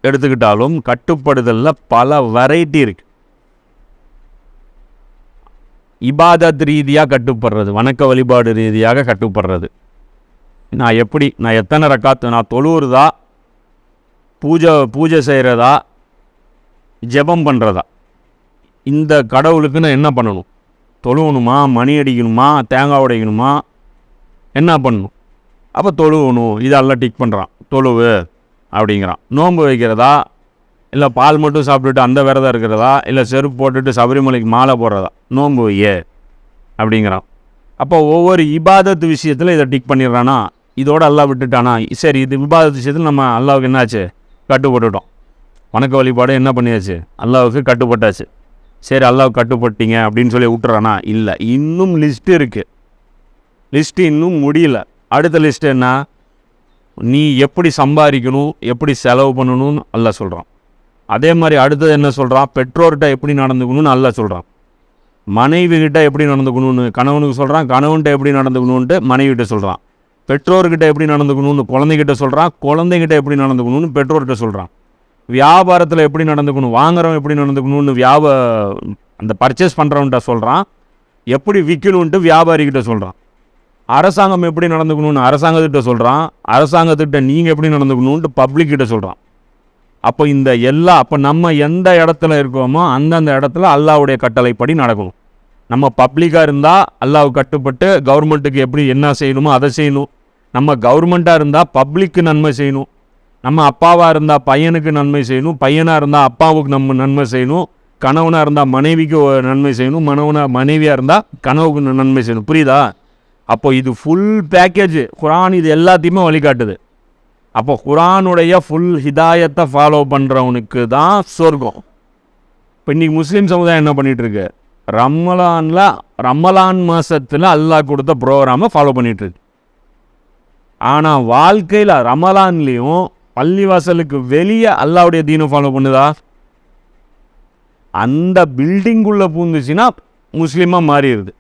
எடுத்துக்கிட்டாலும் கட்டுப்படுதலில் பல வெரைட்டி இருக்குது. இபாதத் ரீதியாக கட்டுப்படுறது, வணக்க வழிபாடு ரீதியாக கட்டுப்படுறது. நான் எத்தனை ரக்காத்து, நான் தொழுவுறதா, பூஜை செய்கிறதா, ஜெபம் பண்ணுறதா, இந்த கடவுளுக்கு நான் என்ன பண்ணணும், தொழுவணுமா, மணி அடிக்கணுமா, தேங்காய் உடைக்கணுமா, என்ன பண்ணணும். அப்போ தொழுவணும், இதெல்லாம் டிக் பண்ணுறான், தொழுவு அப்படிங்கிறான். நோன்பு வைக்கிறதா, இல்லை பால் மட்டும் சாப்பிட்டுட்டு அந்த விரதம் இருக்கிறதா, இல்லை செருப்பு போட்டுட்டு சபரிமலைக்கு மாலை போடுறதா, நோன்பு வையே அப்படிங்கிறான். அப்போ ஒவ்வொரு இபாதத்து விஷயத்தில் இதை டிக் பண்ணிடுறானா, இதோடு அல்லாஹ் விட்டுட்டானா. சரி, இது இபாதத்து விஷயத்தில் நம்ம அல்லாவுக்கு என்னாச்சு, கட்டுப்பட்டுட்டோம். வணக்க வழிபாடு என்ன பண்ணியாச்சு, அல்லாவுக்கு கட்டுப்பட்டாச்சு. சரி, அல்லாவுக்கு கட்டுப்பட்டீங்க அப்படின்னு சொல்லி விட்டுறானா, இல்லை, இன்னும் லிஸ்ட்டு இருக்குது, லிஸ்ட்டு இன்னும் முடியல. அடுத்த லிஸ்ட்டு என்ன, நீ எப்படி சம்பாதிக்கணும், எப்படி செலவு பண்ணணும்னு அல்லாஹ் சொல்கிறான். அதே மாதிரி அடுத்தது என்ன சொல்கிறான், பெற்றோர்கிட்ட எப்படி நடந்துக்கணும்னு அல்லாஹ் சொல்கிறான். மனைவிகிட்ட எப்படி நடந்துக்கணும்னு கணவனுக்கு சொல்கிறான், கணவன்கிட்ட எப்படி நடந்துக்கணுன்ட்டு மனைவிகிட்ட சொல்கிறான். பெற்றோர்கிட்ட எப்படி நடந்துக்கணும்னு குழந்தைகிட்ட சொல்கிறான், குழந்தைகிட்ட எப்படி நடந்துக்கணும்னு பெற்றோர்கிட்ட சொல்கிறான். வியாபாரத்தில் எப்படி நடந்துக்கணும், வாங்குறவன் எப்படி நடந்துக்கணும்னு அந்த பர்ச்சேஸ் பண்ணுறவன்கிட்ட சொல்கிறான். எப்படி விற்கணுன்ட்டு வியாபாரிகிட்ட சொல்கிறான். அரசாங்கம் எப்படி நடந்துக்கணும்னு அரசாங்கத்திட்ட சொல்கிறான். அரசாங்கத்திட்ட நீங்கள் எப்படி நடந்துக்கணுன்ட்டு பப்ளிக்கிட்ட சொல்கிறான். அப்போ அப்போ நம்ம எந்த இடத்துல இருக்கோமோ அந்தந்த இடத்துல அல்லாஹ்வுடைய கட்டளைப்படி நடக்கணும். நம்ம பப்ளிக்காக இருந்தால் அல்லாஹ்வுக்கு கட்டுப்பட்டு கவர்மெண்ட்டுக்கு எப்படி என்ன செய்யணுமோ அதை செய்யணும். நம்ம கவர்மெண்ட்டாக இருந்தால் பப்ளிக்கு நன்மை செய்யணும். நம்ம அப்பாவாக இருந்தால் பையனுக்கு நன்மை செய்யணும், பையனாக இருந்தால் அப்பாவுக்கு நம்ம நன்மை செய்யணும், கணவனாக இருந்தால் மனைவிக்கு நன்மை செய்யணும், மனைவியாக இருந்தால் கணவுக்கு நன்மை செய்யணும். புரியுதா? அப்போ இது ஃபுல் பேக்கேஜ் குர்ஆன், இது எல்லாத்தையுமே வழிகாட்டுது. அப்போ குர்ஆனுடைய ஃபுல் ஹிதாயத்தை ஃபாலோ பண்ணுறவனுக்கு தான் சொர்க்கம். இப்போ இன்றைக்கி முஸ்லீம் சமுதாயம் என்ன பண்ணிகிட்ருக்கு, ரமலான் மாதத்தில் அல்லாஹ் கொடுத்த ப்ரோக்ராமை ஃபாலோ பண்ணிகிட்ருக்கு. ஆனால் வாழ்க்கையில் ரமலான்லேயும் பள்ளிவாசலுக்கு வெளியே அல்லாஹ்வுடைய தீனை ஃபாலோ பண்ணுதா? அந்த பில்டிங்குள்ளே பூந்துச்சுன்னா முஸ்லீமாக மாறிடுது.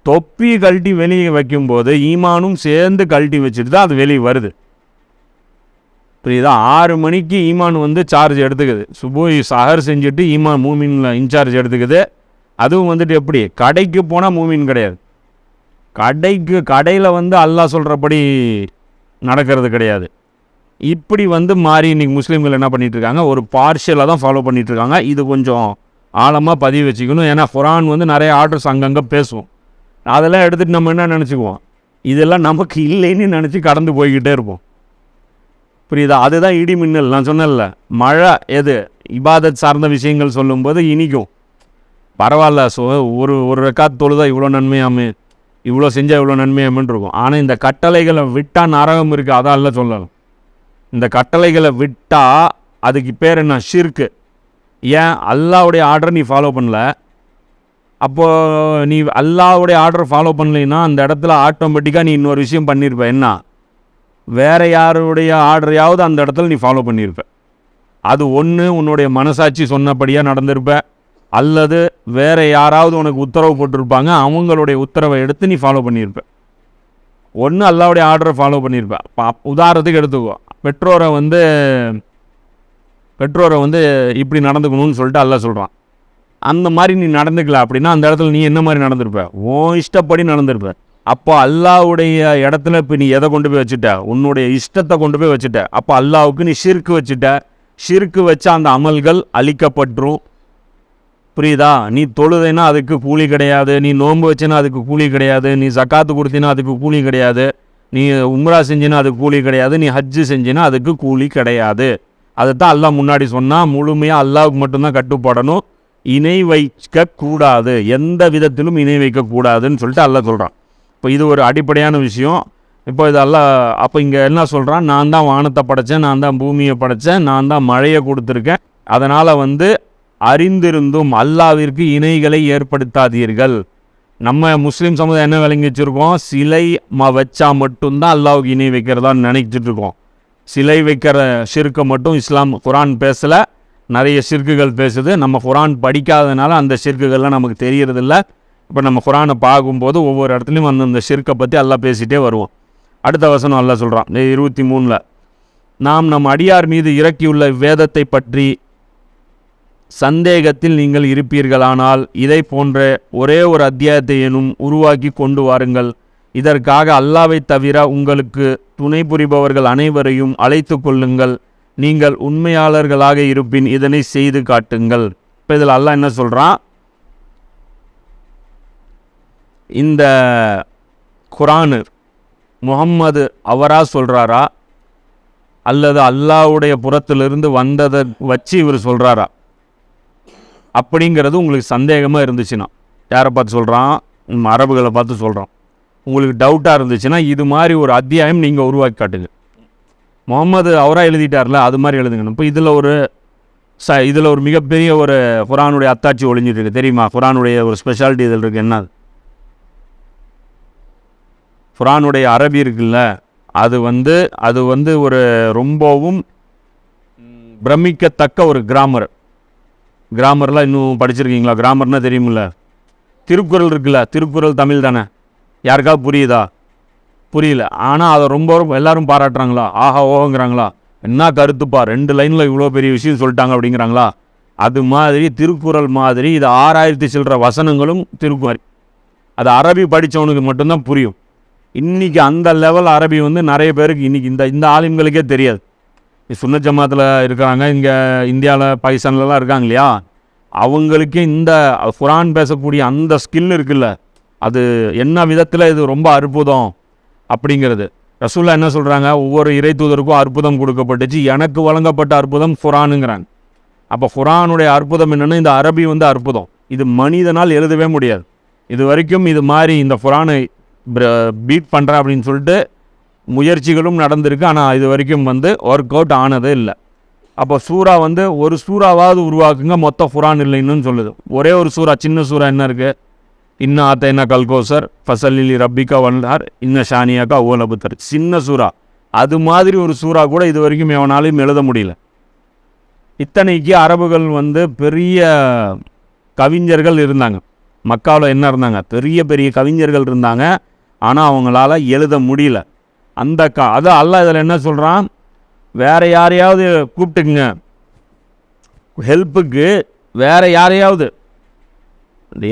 தொப்பி கழட்டி வெளியே வைக்கும்போது ஈமானும் சேர்ந்து கழட்டி வச்சுட்டு தான் அது வெளியே வருது. புரியுதா? 6 மணிக்கு ஈமான் வந்து சார்ஜ் எடுத்துக்குது, சுபோய் சஹர் செஞ்சுட்டு ஈமான் மூமின்ல இன்சார்ஜ் எடுத்துக்குது. அதுவும் வந்துட்டு எப்படி, கடைக்கு போனால் மூமின் கிடையாது, கடையில் வந்து அல்லாஹ் சொல்கிறபடி நடக்கிறது கிடையாது. இப்படி வந்து மாறி இன்றைக்கி முஸ்லீம்கள் என்ன பண்ணிகிட்ருக்காங்க, ஒரு பார்ஷியலாக தான் ஃபாலோ பண்ணிகிட்ருக்காங்க. இது கொஞ்சம் ஆழமாக பதிவு வச்சுக்கணும். ஏன்னா குர்ஆன் வந்து நிறைய ஆர்டர்ஸ் அங்கங்கே பேசுவோம். அதெல்லாம் எடுத்துகிட்டு நம்ம என்ன நினச்சிக்குவோம், இதெல்லாம் நமக்கு இல்லைன்னு நினச்சி கடந்து போய்கிட்டே இருப்போம். புரியுதா? அதுதான் இடி மின்னல். நான் சொன்னேன்ல, மழை எது இபாதத் சார்ந்த விஷயங்கள் சொல்லும்போது இனிக்கும். பரவாயில்ல, ஒரு ஒரு ரக்காத் தொழுதா இவ்வளோ நன்மையாமே, இவ்வளோ செஞ்சால் இவ்வளோ நன்மையாமன்னு இருக்கும். ஆனால் இந்த கட்டளைகளை விட்டால் நரகம் இருக்குது, அதான் அல்ல சொல்லலாம். இந்த கட்டளைகளை விட்டால் அதுக்கு பேர் என்ன? ஷிர்க்கு. ஏன்? அல்லாவுடைய ஆர்டரை நீ ஃபாலோ பண்ணல. அப்போது நீ அல்லாவுடைய ஆர்டரை ஃபாலோ பண்ணலைன்னா அந்த இடத்துல ஆட்டோமேட்டிக்காக நீ இன்னொரு விஷயம் பண்ணியிருப்ப. என்ன? வேறு யாருடைய ஆர்டரையாவது அந்த இடத்துல நீ ஃபாலோ பண்ணியிருப்ப. அது ஒன்று உன்னுடைய மனசாட்சி சொன்னபடியாக நடந்திருப்ப, அல்லது வேறு யாராவது உனக்கு உத்தரவு போட்டிருப்பாங்க, அவங்களுடைய உத்தரவை எடுத்து நீ ஃபாலோ பண்ணியிருப்ப. ஒன்று அல்லாவுடைய ஆர்டரை ஃபாலோ பண்ணியிருப்ப. உதாரணத்துக்கு எடுத்துக்கோ, பெற்றோரை வந்து இப்படி நடந்துக்கணும்னு சொல்லிட்டு அல்லா சொல்கிறான். அந்த மாதிரி நீ நடந்துக்கல அப்படின்னா அந்த இடத்துல நீ என்ன மாதிரி நடந்திருப்ப? உன் இஷ்டப்படி நடந்திருப்ப. அப்போ அல்லாவுடைய இடத்துல இப்போ நீ எதை கொண்டு போய் வச்சுட்ட? உன்னுடைய இஷ்டத்தை கொண்டு போய் வச்சுட்ட. அப்போ அல்லாவுக்கு நீ ஷிர்க்கு வச்சுட்ட. ஷிர்க்கு வச்ச அந்த அமல்கள் அழிக்கப்பட்டுரும். புரியுதா? நீ தொழுதைனா அதுக்கு கூலி கிடையாது, நீ நோன்பு வச்சேன்னா அதுக்கு கூலி கிடையாது, நீ ஜக்காத்து கொடுத்தினா அதுக்கு கூலி கிடையாது, நீ உம்ரா செஞ்சினா அதுக்கு கூலி கிடையாது, நீ ஹஜ்ஜு செஞ்சினா அதுக்கு கூலி கிடையாது. அதுதான் அல்லாஹ் முன்னாடி சொன்னால், முழுமையாக அல்லாவுக்கு மட்டும்தான் கட்டுப்படணும், இணை வைக்கக்கூடாது, எந்த விதத்திலும் இணை வைக்கக்கூடாதுன்னு சொல்லிட்டு அல்லாஹ் சொல்கிறான். இப்போ இது ஒரு அடிப்படையான விஷயம். இப்போ இது அல்லாஹ் அப்போ இங்கே என்ன சொல்கிறான்? நான் தான் வானத்தை படைத்தேன், நான் தான் பூமியை படைத்தேன், நான் தான் மழையை கொடுத்துருக்கேன். அதனால் அறிந்திருந்தும் அல்லாவிற்கு இணைகளை ஏற்படுத்தாதீர்கள். நம்ம முஸ்லீம் சமுதாயம் என்ன விளங்கி வச்சுருக்கோம்? சிலை வச்சா மட்டும்தான் அல்லாவுக்கு இணை வைக்கிறதான்னு நினைச்சிட்டு இருக்கோம். சிலை வைக்கிற ஷிர்க்கை மட்டும் இஸ்லாம் குரான் பேசலை, நிறைய ஷிர்க்குகள் பேசுது. நம்ம குரான் படிக்காததுனால அந்த ஷிர்க்குகள்லாம் நமக்கு தெரியறதில்ல. இப்போ நம்ம குரானை பார்க்கும்போது ஒவ்வொரு இடத்துலையும் அந்தந்த ஷிர்க்கை பற்றி அல்லாஹ் பேசிகிட்டே வருவோம். அடுத்த வசனம் அல்லாஹ் சொல்கிறான் 23 நாம் நம் அடியார் மீது இறக்கியுள்ள வேதத்தை பற்றி சந்தேகத்தில் நீங்கள் இருப்பீர்களானால் இதை போன்ற ஒரே ஒரு அத்தியாயத்தை எனும் உருவாக்கி கொண்டு வாருங்கள். இதற்காக அல்லாவை தவிர உங்களுக்கு துணை புரிபவர்கள் அனைவரையும் அழைத்து கொள்ளுங்கள். நீங்கள் உண்மையாளர்களாக இருப்பின் இதனை செய்து காட்டுங்கள். இப்போ இதில் அல்லாஹ் என்ன சொல்கிறான்? இந்த குரானு முஹம்மது அவரா சொல்கிறாரா, அல்லது அல்லாஹ்வுடைய புறத்திலிருந்து வந்ததை வச்சு இவர் சொல்கிறாரா அப்படிங்கிறது உங்களுக்கு சந்தேகமாக இருந்துச்சுன்னா, யாரை பார்த்து சொல்கிறான்? அரபுகளை பார்த்து சொல்கிறான். உங்களுக்கு டவுட்டாக இருந்துச்சுன்னா இது மாதிரி ஒரு அத்தியாயம் நீங்கள் உருவாக்கி காட்டுங்க. முகமது அவராக எழுதிட்டார்ல, அது மாதிரி எழுதுங்க. இப்போ இதில் ஒரு மிகப்பெரிய ஒரு குரானுடைய அத்தாட்சி ஒளிஞ்சிட்டு இருக்குது தெரியுமா? குரானுடைய ஒரு ஸ்பெஷாலிட்டி இதில் இருக்குது. என்ன? குரானுடைய அரபி இருக்குல்ல, அது ஒரு ரொம்பவும் பிரமிக்கத்தக்க ஒரு கிராமர்லாம் இன்னும் படிச்சிருக்கீங்களா? கிராமர்னால் தெரியுமில்ல. திருக்குறள் இருக்குல்ல, திருக்குறள் தமிழ் தானே, யாருக்காவது புரியுதா? புரியல. ஆனால் அதை ரொம்ப எல்லாரும் பாராட்டுறாங்களா? ஆஹா ஓங்கிறாங்களா? என்ன கருத்துப்பா, 2 லைனில் இவ்வளோ பெரிய விஷயம் சொல்லிட்டாங்க அப்படிங்கிறாங்களா? அது மாதிரி திருக்குறள் மாதிரி இது 6000 சில்லற வசனங்களும் திருக்குறள். அது அரபி படித்தவனுக்கு மட்டும்தான் புரியும். இன்றைக்கி அந்த லெவல் அரபி நிறைய பேருக்கு இன்றைக்கி இந்த ஆலிம்களுக்கே தெரியாது. சுன்னத் ஜமாத்தில் இருக்கிறாங்க, இங்கே இந்தியாவில் பாகிஸ்தான்லலாம் இருக்காங்க இல்லையா, அவங்களுக்கே இந்த குரான் பேசக்கூடிய அந்த ஸ்கில் இருக்குல்ல, அது என்ன விதத்தில் இது ரொம்ப அற்புதம் அப்படிங்கிறது. ரசூல்லா என்ன சொல்கிறாங்க? ஒவ்வொரு இறை தூதருக்கும் அற்புதம் கொடுக்கப்பட்டுச்சு, எனக்கு வழங்கப்பட்ட அற்புதம் குரானுங்கிறாங்க. அப்போ குரானுடைய அற்புதம் என்னென்னா இந்த அரபி அற்புதம். இது மனிதனால் எழுதவே முடியாது. இது வரைக்கும் இது மாதிரி இந்த குரானை பீட் பண்ணுற அப்படின்னு சொல்லிட்டு முயற்சிகளும் நடந்திருக்கு, ஆனால் இது வரைக்கும் ஒர்க் அவுட் ஆனதே இல்லை. அப்போ சூறா ஒரு சூறாவாவது உருவாக்குங்க, மொத்த குரான் இல்லைன்னு சொல்லுது. ஒரே ஒரு சூறா, சின்ன சூறா என்ன இருக்குது? இன்ன ஆத்தேனா கல்கோசர் ஃபசலிலி ரப்பிகா வன்ஹார் இன்ன ஷானியாக்கா ஓலபுத்தர், சின்ன சூறா. அது மாதிரி ஒரு சூறா கூட இது வரைக்கும் எவனாலையும் எழுத முடியல. இத்தனைக்கு அரபுகள் பெரிய கவிஞர்கள் இருந்தாங்க. மக்காவில் என்ன இருந்தாங்க? பெரிய பெரிய கவிஞர்கள் இருந்தாங்க. ஆனால் அவங்களால எழுத முடியல. அது அல்லாஹ் இதில் என்ன சொல்கிறான்? வேறு யாரையாவது கூப்பிட்டுக்குங்க ஹெல்ப்புக்கு, வேறு யாரையாவது,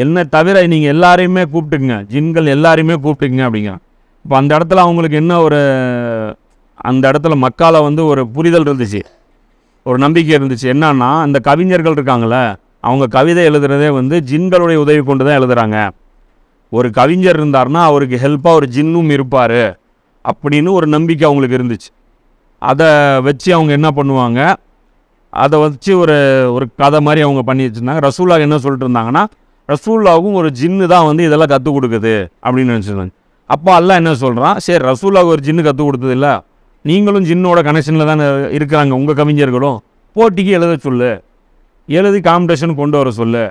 என்ன தவிர நீங்கள் எல்லாரையுமே கூப்பிட்டுக்குங்க, ஜின்கள் எல்லாரையுமே கூப்பிட்டுக்குங்க அப்படிங்கிறான். இப்போ அந்த இடத்துல அவங்களுக்கு என்ன அந்த இடத்துல மக்கால ஒரு புரிதல் இருந்துச்சு, ஒரு நம்பிக்கை இருந்துச்சு. என்னன்னா, அந்த கவிஞர்கள் இருக்காங்களே, அவங்க கவிதை எழுதுறதே ஜின்களுடைய உதவி கொண்டு தான் எழுதுகிறாங்க. ஒரு கவிஞர் இருந்தார்னா அவருக்கு ஹெல்ப்பாக ஒரு ஜின்னும் இருப்பார் அப்படின்னு ஒரு நம்பிக்கை அவங்களுக்கு இருந்துச்சு. அதை வச்சு அவங்க என்ன பண்ணுவாங்க, அதை வச்சு ஒரு ஒரு கதை மாதிரி அவங்க பண்ணி வச்சுருந்தாங்க. ரசூல்லா என்ன சொல்லிட்டு இருந்தாங்கன்னா, ரசூல்லாவுக்கும் ஒரு ஜின்னு தான் வந்து இதெல்லாம் கற்றுக் கொடுக்குது அப்படின்னு நினச்சிருந்தாங்க. அப்போ அல்லாஹ் என்ன சொல்கிறான், சரி ரசூல்லாவுக்கு ஒரு ஜின்னு கற்றுக் கொடுத்தது இல்லை, நீங்களும் ஜின்னோட கனெக்ஷனில் தானே இருக்கிறாங்க உங்கள் கவிஞர்களும், போட்டிக்கு எழுத சொல்லு, எழுதி காம்படிஷன் கொண்டு வர சொல்லு,